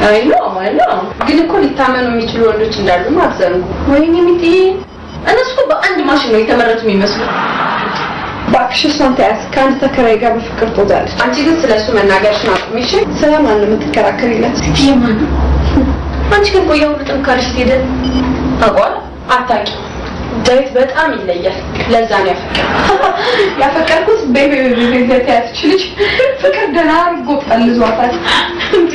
አይሎ ግን እኮ ሊታመኑ የሚችሉ ወንዶች እንዳሉ ማብዘኑ ወይኔ ሚቲ እነሱ በአንድ ማሽን ነው የተመረጡ የሚመስሉ ባክሽ ሳንታስ ካንተ ተከራይ ጋር በፍቅር ተወዛለች አንቺ ግን ስለሱ መናገርሽን አቁሚሽ ስለማን ነው የምትከራከሪለት የማን አንቺ ግን ቆያው ጥንካሬሽ ሄደ ታቋል አታቂ ዳዊት በጣም ይለያል። ለዛ ነው ያፈቀርኩት። በቤተያትችልሽ ፍቅር ደህና አድርጎ ጠልዟታል እንዴ?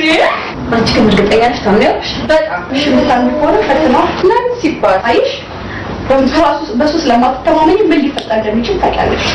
አንቺ ግን እርግጠኛ ነሽ ታምኛለሽ? በጣም ሽምታን ሆነ ፈተና ለምን ሲባል አይሽ በሱ ስለማትተማመኝ ምን ሊፈጠር እንደሚችል ታውቂያለሽ?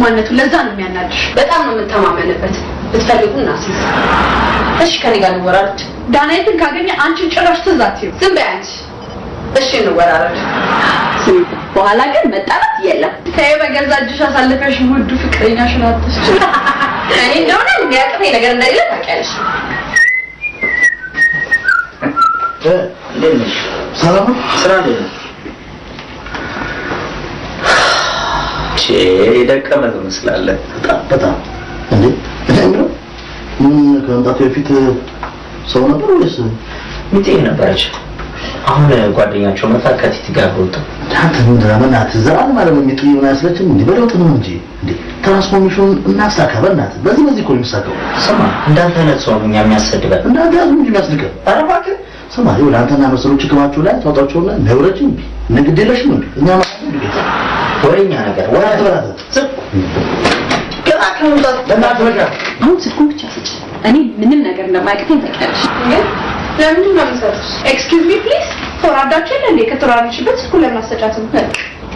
ማነቱ ለዛ ነው የሚያናድሽ። በጣም ነው የምንተማመንበት። ብትፈልጉና ሲስ እሺ ከኔ ጋር እንወራረድ። ዳናይትን ካገኘ አንቺን ጭራሽ ትዛትዩ። ዝም በይ አንቺ። እሺ እንወራረድ። በኋላ ግን መጣላት የለም። ተይ በገዛ እጅሽ አሳልፈሽ ውዱ ፍቅረኛሽን አትስጪ። እኔ እንደሆነ የሚያቅተኝ ነገር እንደሌለ ታውቂያለሽ። ለምን ሰላም ስራ ላይ ደቀመ ትመስላለህ። በጣም እንዴ ነው ከመምጣቱ በፊት ሰው ነበር ወይስ ሚጤ ነበረች? አሁን ጓደኛቸው መጣ ከቲቲ ጋር ወጣ። አንተ ምን ድራማናት ዘራን ማለት ነው ሚጤ ምን ያስለችም እንዴ? በለውጥ ነው እንጂ እንዴ ትራንስፎርሜሽን እናሳካ በእናት በዚህ እኮ የሚሳካው። ስማ እንዳንተ አይነት ሰው ነው የሚያሰድበን። እንዳንተ ያዙ እንጂ የሚያስልከን። ኧረ እባክህ ስማ ይኸውልህ አንተና መሰሎች ችግባችሁ ላይ ታውጣቸውና ነውረች እንዴ ንግድ የለሽም እንዴ? እኛ ማለት እንዴ ወሬኛ ነገር ወራት ገና ከመምጣት በእናትህ በቃ አሁን ስልኩን ብቻ ስጭ። እኔ ምንም ነገር እንደማይቀተኝ ታውቂያለሽ። ለምን ነው የምትሰጡት? ኤክስኪውዝ ሚ ፕሊዝ ተወራዳችሁ እንዴ? ከተወራዳችሁበት ስልኩን ለምን አሰጫትም?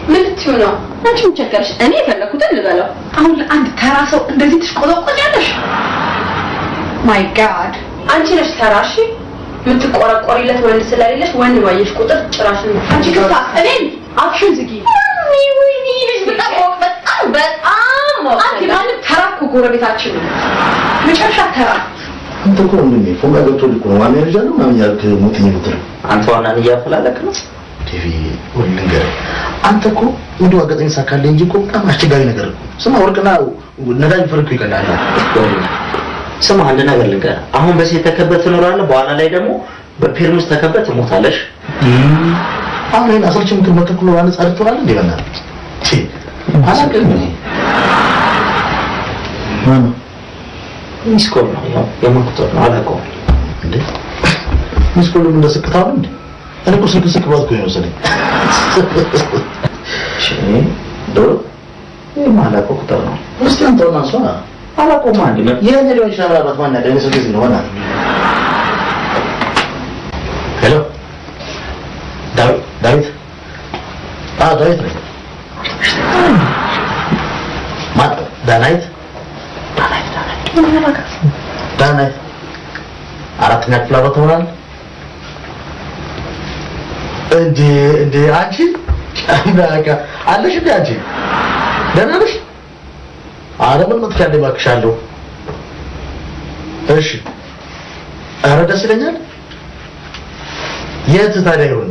ምን ልትዩ ነው? አንቺ ምን ቸገረሽ? እኔ የፈለኩትን ልበለው። አሁን ለአንድ ተራ ሰው እንደዚህ ትሽቆለቆኛለሽ? ማይ ጋድ አንቺ ነሽ ተራሽ የምትቆረቆሪለት ወንድ ስለሌለሽ ወንድ ባየሽ ቁጥር ጭራሽ አንቺ ከታ እኔን አክሽን ዝጊ። በጣም አንቺ ማለት ተራ እኮ ጎረቤታችን ነው። መጨረሻ ተራ አንተ እኮ ምን ፎንጋ ገብቶ ልኮ ነው ዋና ልጅ ነው ማን ያልክ ሞትኝ ምትል አንተ ዋናን እያፈላለክ ነው ቲቪ ወልንገር አንተ እኮ እንዲሁ አጋጣሚ ሳካለ እንጂ እኮ በጣም አስቸጋሪ ነገር ነው። ስማ ወርቅና ነዳጅ ፈርኩ ይቀላል። ስማ አንድ ነገር ልንገር። አሁን በሴት ተከበት ትኖራለህ፣ በኋላ ላይ ደግሞ በፔርሙዝ ተከበት ትሞታለሽ። አሁን አሰልች ምትል መከኩ ነው አንጻር ትሆናል እንዴ? በእናትህ እሺ አላቀኝ ማን ሚስኮል ነው ያው የሞክቶር ነው አላውቀውም እንዴ? ሚስኮል ምን እንደስክታው እንዴ? እኔ እኮ ስልክ ባዝኩ ነው መሰለኝ። እሺ ዶ የማላውቀው ቁጥር ነው። እስቲ አንተውና እሷ አላውቀውም አንዴ ነው የኔ ሊሆን ይችላል። አባት ማን ያለ ሰው ነው ዋና ሄሎ ዳዊት ዳዊት ነኝ። ዳናይት አራተኛ ክፍል አብረው ተምራል እንዴ አንቺ ጫናካ አለሽ እንዴ አንቺ ደህና ነሽ አረ ምን መጥቻለሁ እባክሻለሁ እሺ አረ ደስ ይለኛል የት ታዲያ ይሆን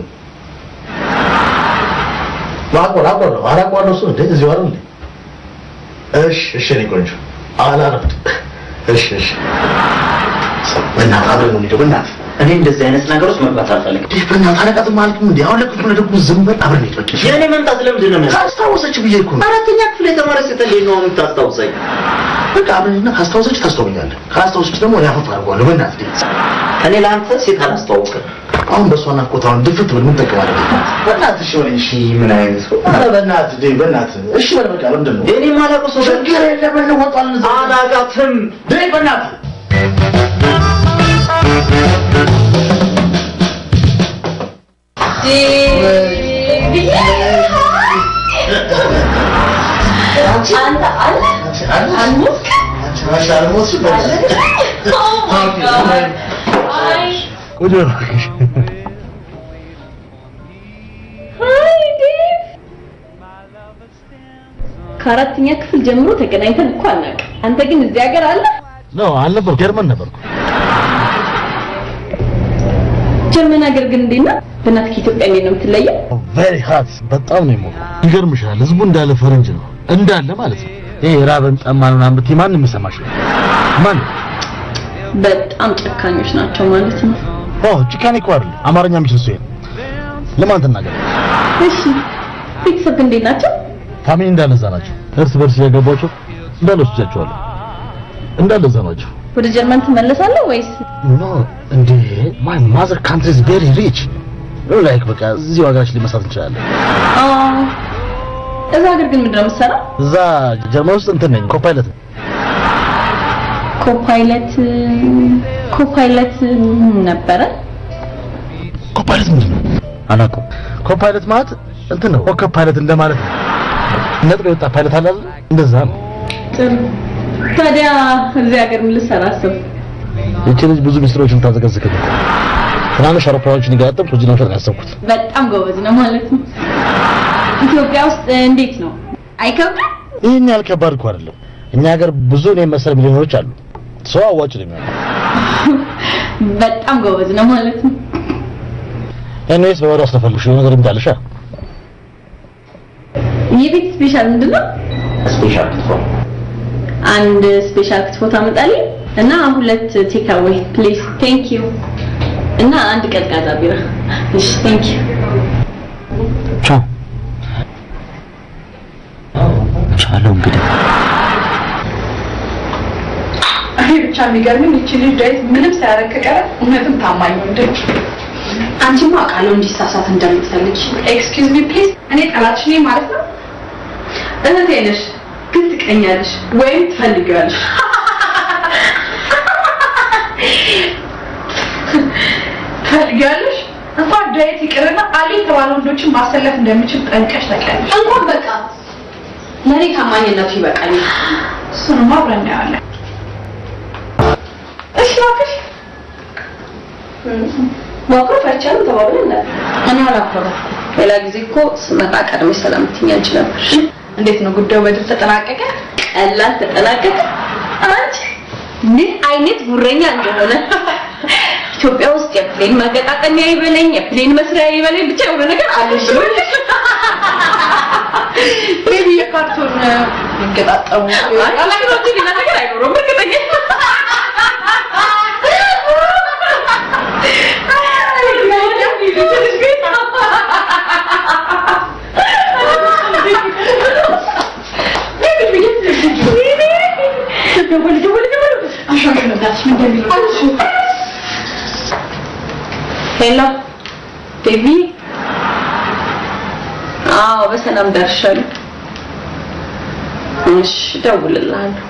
አራቋለሁ እሱ እንዴ እዚሁ አይደል እንዴ እሺ እኔ ቆንጆ አላረፍድ እሺ በእናትህ አብረን ነው የምንሄደው በእናትህ እኔ እንደዚህ አይነት ነገሮች መግባት አልፈልግም በእናትህ አለቃትም አልኩም እንዴ አሁን ለክፍሉ ደግሞ ዝም በል አብረን እንሄድ በቃ የኔ መምጣት ለምንድን ነው ታስታውሰች ብዬ እኮ ነው አራተኛ ክፍል የተማረች ስትለኝ ነው የምታስታውሰኝ በቃ አብረንና ካስታውሰች ታስታውኛለህ ካስታውሰች ደግሞ ያፈፍ አድርጓለሁ በእናትህ እኔ ለአንተ ሴት አላስተዋውቅም አሁን በሷና ቆጣውን ድፍት ብል ምን ተቀባለ በእናትህ እሺ ምን አይነት አረ በእናትህ እሺ በቃ ለምንድን ነው እኔ ማላውቀው ሰው ችግር የለም እንወጣለን አላውቃትም በእናትህ አንተ አልሞት ቆንጆ ከአራተኛ ክፍል ጀምሮ ተገናኝተን እኮ አናውቅም። አንተ ግን እዚህ ሀገር አለ ነው አልነበርኩም ጀርመን ነበርኩ ጀርመን ሀገር ግን እንዴት ነው በእናትህ ከኢትዮጵያ እንዴት ነው የምትለየው very hot በጣም ነው የሞቀው ይገርምሻል ህዝቡ እንዳለ ፈረንጅ ነው እንዳለ ማለት ነው ይሄ ራበን ጠማን ምናምን ብትይ ማንም ይሰማሽ ማን በጣም ጨካኞች ናቸው ማለት ነው ጭካኔ እኮ አይደል አማርኛ የሚችል ሰው የለም ለማን ተናገር እሺ ቤተሰብ እንዴት ናቸው ፋሚሊ እንዳለ እዛ ናቸው እርስ በርስ ያገባቸው እንዳለ ወስጃቸዋለሁ እንዳለ እዛ ናቸው ወደ ጀርመን ትመለሳለህ ወይስ ኖ እንዴ my mother country is very rich like በቃ እዚህ ሀገራችን ሊመሳት እንችላለን እዛ ሀገር ግን ምንድነው የምትሰራው እዛ ጀርመን ውስጥ እንትን ነኝ ኮፓይለት ነበረ ኮፓይለት ምንድን ነው አላውቅም ኮፓይለት ማለት እንትን ነው ኮፓይለት እንደማለት ነው ነጥብ የወጣ ፓይለት አለ እንደዛ ነው ጥሩ ታዲያ እዚህ ሀገር ምን ልትሰራ አሰብክ እቺ ልጅ ብዙ ሚስጥሮችን ታዘጋዝከኝ ትናንሽ አውሮፕላኖችን ይጋጠምኩ እዚህ ነው ያሰብኩት በጣም ጎበዝ ነው ማለት ነው ኢትዮጵያ ውስጥ እንዴት ነው አይከብድም ይሄን ያልከባድ እኮ አይደለም እኛ ሀገር ብዙ ነው መሰል ሚሊዮኖች አሉ ሰው አዋጭ ነው የሚሆነው በጣም ጎበዝ ነው ማለት ነው እኔስ በወራው አስተፈልግሽ ነገር እንዳለሽ የቤት ስፔሻል ምንድነው ስፔሻል ክትፎ አንድ ስፔሻል ክትፎ ታመጣልኝ እና ሁለት ቴክ አዌይ ፕሊዝ ቴንክ ዩ እና አንድ ቀዝቃዛ ቢራ እሺ ቴንክ ዩ ቻለው እንግዲህ አይ ብቻ የሚገርምኝ እቺ ልጅ ዳይት ምንም ሳያረክ ቀረ እውነትም ታማኝ ወንድች አንቺማ አውቃለሁ እንዲሳሳት እንደምትፈልጊ ኤክስኪውዝ ሚ ፕሊዝ እኔ ጠላትሽ ነኝ ማለት ነው እህቴ ነሽ ግን ትቀኛለሽ ወይም ትፈልጊያለሽ ትፈልጊያለሽ እንኳን ዳይት ይቅርና አሊ የተባለ ወንዶችን ማሰለፍ እንደሚችል ጠንቀሽ ታውቂያለሽ እንኳን በቃ ለኔ ታማኝነቱ ይበቃል እሱንማ አብረን እናያለን እሺ እባክሽ ዋቆ ፈቻሉ ተባብለን እኔ አላፈረኩ ሌላ ጊዜ እኮ ስመጣ ቀድሜ ሰላም ትኛንች ነበር እንዴት ነው ጉዳዩ በድል ተጠናቀቀ ቀላል ተጠናቀቀ አንቺ ምን አይነት ጉረኛ እንደሆነ ኢትዮጵያ ውስጥ የፕሌን ማገጣጠሚያ ይበለኝ የፕሌን መስሪያ ይበለኝ ብቻ የሆነ ነገር አለሽ ቤቢ የካርቶን ይገጣጠሙ አላክሮት ሌላ ነገር አይኖርም እርግጠኛ ሄሎ ቤቢ አዎ በሰላም ደርሻለሁ እሺ ደውልልሃለሁ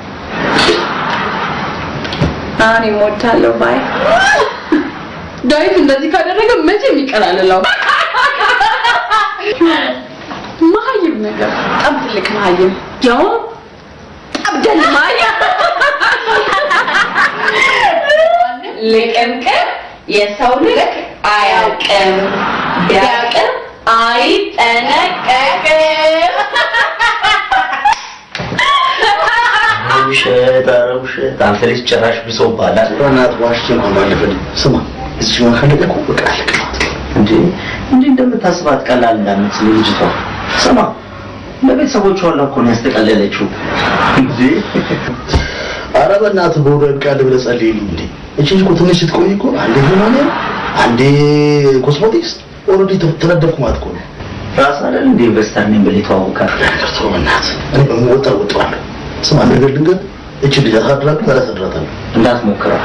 አኔ ሞታለሁ ባይ ዳዊት እንደዚህ ካደረገ መቼም ይቀራልላው መሀይም ነገር በጣም ትልቅ መሀይም ያው አብዳ ልቅምቅም የሰው ልክ አያውቅም ቢያውቅም አይጠነቀቅም ውሸት አንተ ልጅ ጭራሽ ብሶብሃል እናት ዋሽችን እንኳን ባለፈኝ ስማ እዚህ መካከለ እኮ በቃ ልቅማት እንዴ እንደምታስባት ቀላል እንዳትመስል ልጅቷ ስማ ለቤተሰቦቿ ሁሉ እኮ ነው ያስተቀለለችው እንዴ ኧረ በእናትህ በወደድ ቃል ብለህ ጸልይልኝ እንዴ እቺ እኮ ትንሽ ስትቆይ እኮ አንዴ ሆማኔ አንዴ ኮስሞቲክስ ኦልሬዲ ተነደፍኩ ማለት እኮ ነው ራስ አይደል እንዴ ኢንቨስተር ነኝ ብለህ ተዋውቃል ከርቶ በእናትህ እኔ በመወጣው ወጣለሁ ስማ ነገር ድንገት እቺ ልጅ አሳድራለሁ ታላሳድራታለሁ እንዳትሞክረው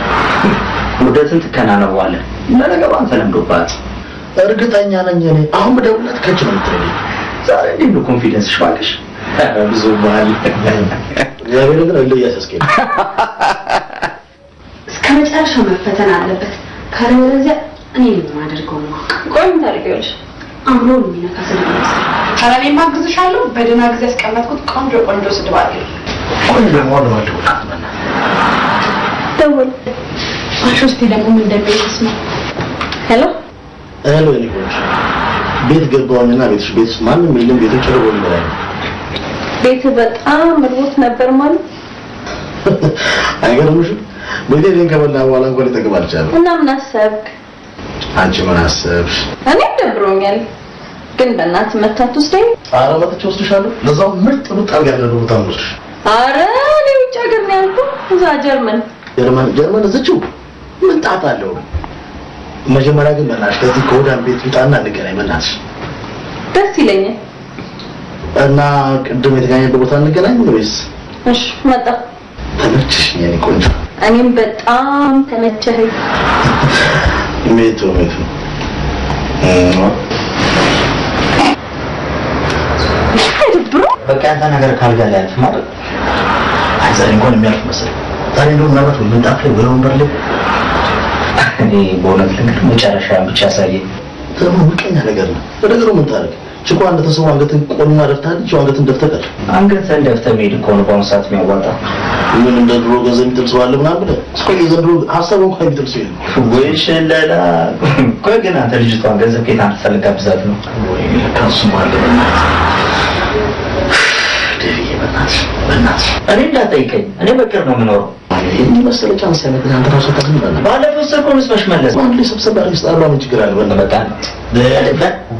ሙደትን ትከናነዋለህ ለነገሩ አንተ ለምዶባት እርግጠኛ ነኝ እኔ አሁን በደውላት ከች ነው የምትረዳኝ ዛሬ እንዴት ነው ኮንፊደንስ ሽባለሽ ብዙ ባህል እግዚአብሔር ግን እንደው ያሳስከኝ እስከ መጨረሻው መፈተን አለበት ካለበለዚያ እኔ ምን ማደርገው ነው ቆይ ምን ታደርጊያለሽ አምሮ የሚነካ ስለሚመስል ኧረ እኔማ አግዝሻለሁ በደህና ጊዜ ያስቀመጥኩት ቆንጆ ስድብ አለኝ ቆይ ደግሞ አለማለሁ ደውል አሾስቲ ደግሞ ምን እንደሚልስ ነው ሄሎ ሄሎ ኒኮች ቤት ገባውና ቤት ማንም የለም ቤት ጨርቦ ይላል ቤት በጣም ርቦት ነበር ማለት አይገርምሽ ቤቴን ከበላ በኋላ እንኳን ተቀባልቻለሁ እና ምን አሰብክ አንቺ ምን አሰብሽ እኔ ደብሮኛል ግን በእናት መታት ውስደኝ ኧረ መጥቼ ወስድሻለሁ ለዛው ምርጥ አድርጋ ያለው ቦታ ነው ኧረ እኔ ውጭ ሀገር ነው ያልኩት እዛ ጀርመን እዚችው ምን ጣጣ አለው መጀመሪያ ግን በእናትሽ ከዚህ ከወዳን ቤት ውጣና እንገናኝ በእናትሽ ደስ ይለኛል እና ቅድም የተገናኘበት ቦታ እንገናኝ ወይስ እሺ መጣ ተመችሽ የኔ ቆንጆ እኔም በጣም ተመቸኸኝ ሜቶ በቃ አንተ ነገር ካልጋለ ያልፍ ማለት አይዛሬ እንኳን የሚያልፍ መሰለኝ ዛሬ እንደው ምናልባት ወይ ምንጣፍ ላይ ወይ ወንበር ላይ እኔ በእውነት ልንገር መጨረሻ ብቻ ሳየ ደግሞ ምቀኛ ነገር ነው ነገሩ ምን ታረግ ችኳ እንደተሰው አንገትን ቆንና ደፍታለች አንገትን ደፍተቀር አንገትን ደፍተ ሜድ እኮ ነው በአሁኑ ሰዓት የሚያዋጣ ምን እንደ ድሮ ገንዘብ የሚጥልሰው አለ ምናምን ብለህ እስኪ ዘንድሮ ሀሳብ እንኳን የሚጥልሰው የለም ወይ ሸለላ ቆይ ግን አንተ ልጅቷን ገንዘብ ከየት አንተ ፈልጋ ብዛት ነው ወይ ለካሱ ማለት ነው ደሪዬ በእናትሽ እኔ እንዳትጠይቀኝ እኔ በቅር ነው የምኖረው ይሄን መሰለቻ መሰለኝ አንተ ራስህ ታዝናለህ ባለፈው ሰኮን መስመሽ መለስ አንድ ላይ ሰብሰብ አድርገህ ስጣላ ምን ችግር አለ በእናትህ በቃ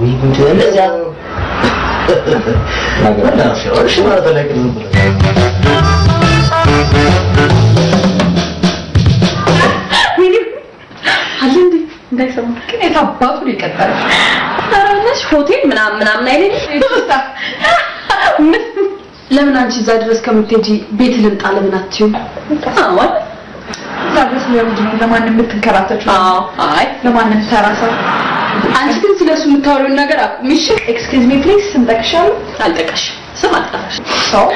ወይ ጉድ እንደዚያ እሺ ማለት ላይ ግን አለንዲ እንዳይሰማ ግን የታባቱ ሊቀጠል አራነሽ ሆቴል ምናምን አይደል ለምን አንቺ እዛ ድረስ ከምትሄጂ ቤት ልምጣ ለምን አትይው አዎ እዛ ድረስ ለምንድን ነው ለማንም የምትንከራተችው አይ ለማንም ተራሳ አንቺ ግን ስለሱ የምታወሪውን ነገር አቁሚሽ ኤክስኪውዝ ሚ ፕሊዝ ስም ጠቅሻለሁ አልጠቀሽም ስም አልጠቀሽ ሰው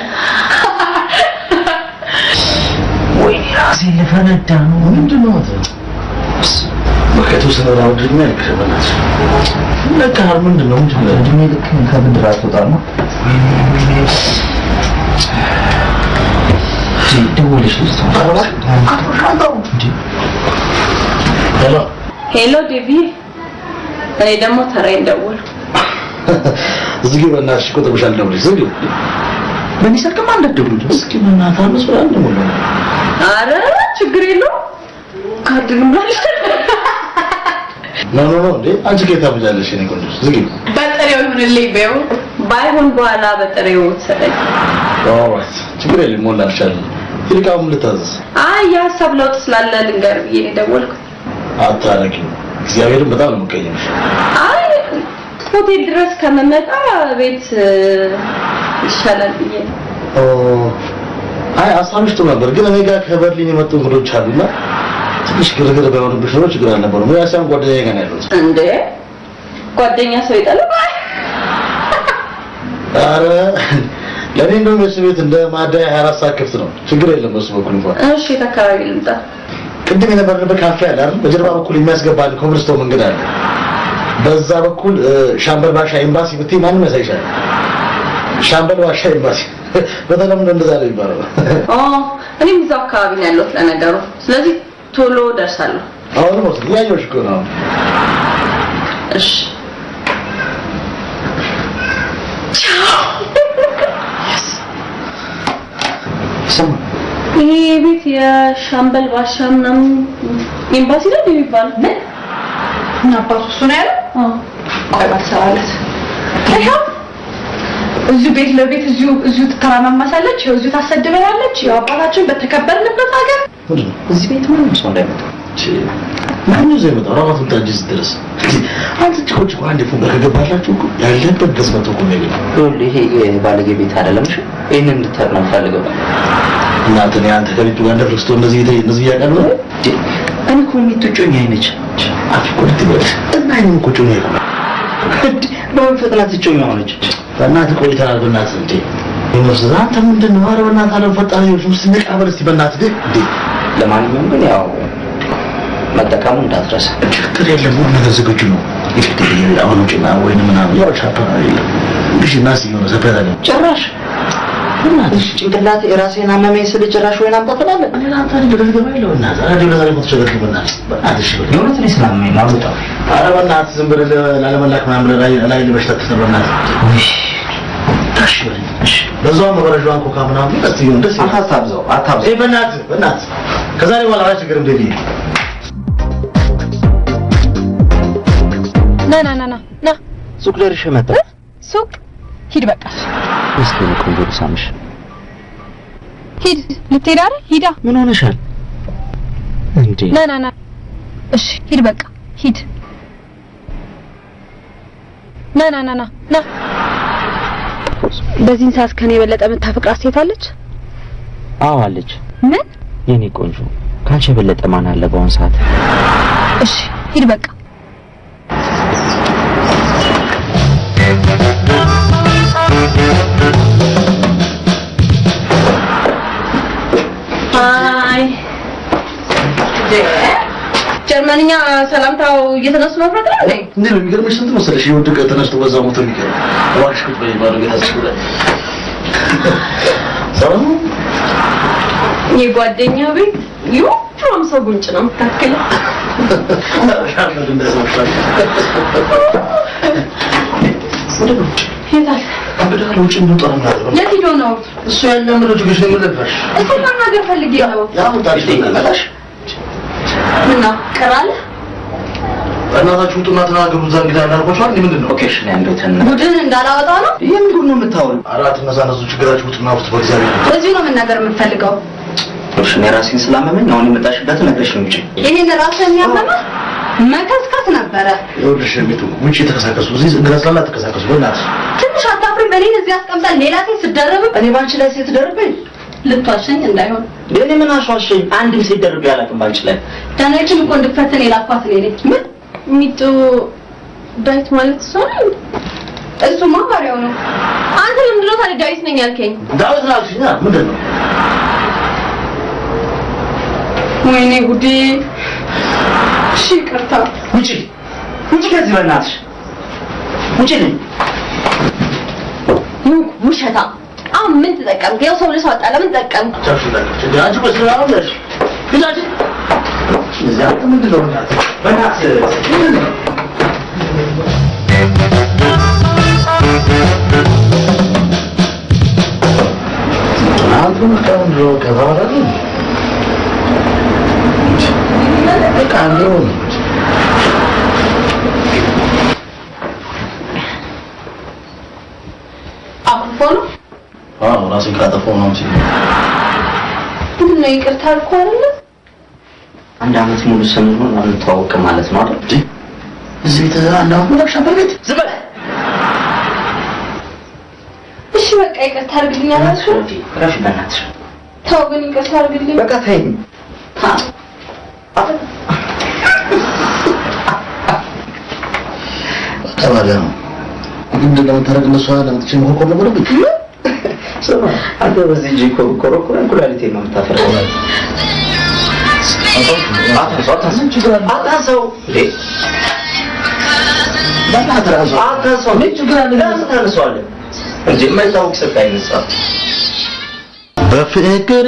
ወይ ራሴ ልፈነዳ ነው ምንድን ነው በከቱ ስለራው ድሜ ያልከበናት ለካር ምንድን ነው እድሜ ልክ ከብድራት ወጣ ነው ደውልሽ ሄሎ ዴቪ እኔ ደግሞ ተራዬን ደወልኩ እዚህ በእናትሽ እኮ ተብሻል ደውልሽ ዝም ብሎ ምን ይሰልከማ እንደደውልሽ እስኪ በእናትህ አምስት ብር አንድ ሙሉ አረ ችግር የለውም ካርድ ልምላሽ ኖ እንዴ አንቺ ከየት ታብጃለሽ እኔ ቆንጆ ዝግ በጠሪው ይሁንልኝ በይው ባይሆን በኋላ በጠሪው ሰጠኝ ኦራይት ችግር የለም ሞላሻል ይልቃውም ልታዘዝ አይ የሀሳብ ለውጥ ስላለ ልንገር ብዬ ነው የደወልኩት አታረቂም እግዚአብሔርን በጣም ነው የምቀየምሽ አይ ሆቴል ድረስ ከመመጣ ቤት ይሻላል ብዬ ነው አይ አሳምሽ ጥሩ ነበር ግን እኔ ጋር ከበርሊን የመጡ እንግዶች አሉና ትንሽ ግርግር ባይሆንብሽ ነው ችግር አልነበረም ወይ አሳም ጓደኛዬ ጋር ያለው እንዴ ጓደኛ ሰው ይጠላል አረ ለኔ እንደውም የስሜት እንደ ማዳያ 24 ሰዓት ክፍት ነው ችግር የለም በሱ በኩል እንኳን እሺ ተከራይ ልምጣ ቅድም የነበርንበት ካፌ አለ አይደል በጀርባ በኩል የሚያስገባል ኮብልስቶን መንገድ አለ በዛ በኩል ሻምበል ባሻ ኤምባሲ ብትይ ማንም ያሳይሻል ሻምበል ባሻ ኤምባሲ በተለምዶ እንደዛ ነው ይባላል እኔም እዛው አካባቢ ነው ያለሁት ለነገሩ ስለዚህ ቶሎ ደርሳለሁ። አሁን ነው ያየሁሽ እኮ ነው። እሺ ሰማ ይሄ ቤት የሻምበል ባሻ ምናምን ኤምባሲ ላይ የሚባለው ምን እና አባቱ እሱ ነው ያለው? ቆይ ባሰባለት አይሻው እዚሁ ቤት ለቤት እዚሁ ትተራማማሳለች፣ እዚሁ ታሰድበናለች። ያው አባታችን በተከበርንበት ሀገር እዚህ ቤት ምንም ሰው እንዳይመጣ ማነው ዘመጣው ራሱ ታጅስ ድረስ አንተ ጭቆጭ አንዴ ፉጋ ከገባላችሁ እኮ ያለበት ድረስ መጥቶ እኮ ነው። ይሄ የባለጌ ቤት አይደለም። እሺ ይሄንን እንድታር ነው ፈልገው እናንተ ነው አንተ ከቤቱ ጋር እንደፍርስቶ እንደዚህ ያቀርበ እኔ እኮ የሚትጮኝ አይነች አፍቆት ትበል እና እኔ እኮ ጮኝ ነው በፍጥነት ጮኝ ሆነች። በእናትህ ቆይተናል። በእናትህ እንዴ ይመስል አንተ ምንድነው? ኧረ በእናትህ አለም ፈጣሪ ውስጥ ንቃበል እስቲ በእናትህ እንዴ። ለማንኛውም ግን ያው መጠቀሙ እንዳትረሳ። ችግር የለም ሁሉ ነገር ዝግጁ ነው። ይፍትህ አሁን ጭና ወይንም ምናምን ያው ቻፓ አይደለም እንግዲህ ናስ ይሆነ ዘፈታለ ጭራሽ እናትሽ ጭንቅላት የራሴን አመመኝ ስለ ጭራሽ ወይን አምጣፈላለ እኔ አንተ ልጅ ገባይለው እና ዛሬ ለዛሬ ተቸገርኩ። በእናትሽ የእውነት ነው ስላመመኝ ነው አውጣው። ኧረ በእናትህ ዝም ብለህ ላለመላክ ምናምን ላይ ለበሽታ ተሰበናት ታሽ እሺ በዛው መበረጃዋን ኮካ ምናምን ደስ ይሁን ደስ ይሁን። አታብዛው በእናትህ ከዛሬ በኋላ አላስቸግርም። ደሊ ና ሱቅ ደርሼ መጣሁ። ሱቅ ሂድ በቃ እስኪ ቆንጆ ሳምሽ ሂድ። ልትሄድ አይደል? ሂዳ ምን ሆነሻል እንዴ? ና እሺ ሂድ በቃ ሂድ። ና በዚህን ሰዓት ከኔ የበለጠ የምታፈቅራት ሴት አለች? አዎ አለች። ምን? የኔ ቆንጆ ካንቺ የበለጠ ማን አለ በአሁን ሰዓት? እሺ ሂድ በቃ ሃይ ጀርመንኛ ሰላምታው እየተነሱ መፍረጥ ነው እንዴ? እንዴ ነው የሚገርምሽ? ስንት መሰለሽ ይወድቅ ተነስቶ በዛ ሞቶ የሚገርም እባክሽ ቁጭ በይ ባዶ ጌታችን ብለ ሰላም የጓደኛ ቤት ይወፍራም ሰው ጉንጭ ነው የምታክለው። ሻርመድ እንደሰማሽ ሄታል አብዳሉ ውጭ እንውጣ ነው። የት ሄዶ ነው እሱ ያለው ምን ልጅ ነው የምለበሽ? እሱ ማናገር ፈልጌ ነው። ያው ታሪክ ይመጣሽ ምና ቀራለ እናታችሁ ውጡና ተናገሩ። እዛ እንግዳ እንዳልኳችሁ አይደል? ምንድን ነው ኦኬሽን ያንዶተን ቡድን እንዳላወጣው ነው። ይሄን ጉድ ነው የምታወሪው? አራት ነዛነዙ ችግራችሁ ውጡና ውስጥ በእግዚአብሔር እዚሁ ነው መናገር የምፈልገው። እሺ እኔ ራሴን ስላመመኝ አሁን የመጣሽበት ነገርሽ ነው እንጂ ይሄን ራስህን ያመመ መከስከስ ነበረ። ይኸውልሽ ሚቱ ውጪ ተከሳከሱ። እዚህ እንግዳ ስላላ ተከሳከሱ። በእናትሽ ትንሽ አታፍሪም? እኔን እዚህ አስቀምጠን ሌላ ሴት ስደረብ እኔ ባንቺ ላይ ሴት ደርበኝ ልትዋሸኝ እንዳይሆን። ለኔ ምን አሻሸኝ? አንድም ሴት ደርቤ አላውቅም ባንቺ ላይ። ዳናይችን እኮ እንድፈትን የላኳት እኔ ነኝ። ምን ሚጡ ዳዊት ማለት እሱ ነው? እሱማ ባሪያው ነው። አንተ ለምንድን ነው ታዲያ ዳዊት ነኝ ያልከኝ? ዳዊት ናችኛ ምንድን ነው? ወይኔ ጉዴ! እሺ ይቅርታ። ውጪ ከዚህ በእናትሽ ውጪ ነኝ። ውሸታ! አሁን ምን ተጠቀምክ? ያው ሰው ልሳወጣ ለምን ተጠቀምክ? አንቺ በስራው ነሽ ግዳጅ እዚያ ምንድን ነው በእናትህ አንዱን ከአንዱ ከባራሉ በቃ ነው አኩርፎ ነው። ራሴን ካጠፋሁ ነው እንጂ ምንድን ነው ይቅርታ አልኩህ አይደለ? አንድ አመት ሙሉ ስንሆን አንተዋወቅ ማለት ነው አይደል? እዚህ ተዛና ወላሽ አበበት ዝም በል። እሺ በቃ ይቅርታ አድርግልኝ አላልኩህ? ረፊ በእናትሽ ተው ግን ይቅርታ አድርግልኝ። በቃ ተይኝ። ተባለ ነው ምንድን ነው የምታደርግ? እነሱ ለምትችል መኮር ነው ብለህ ስማ አንተ በዚህ ጂኮ ኮሮኮራ ኩላሊቴ ነው የምታፈርቀው። አታሰው በፍቅር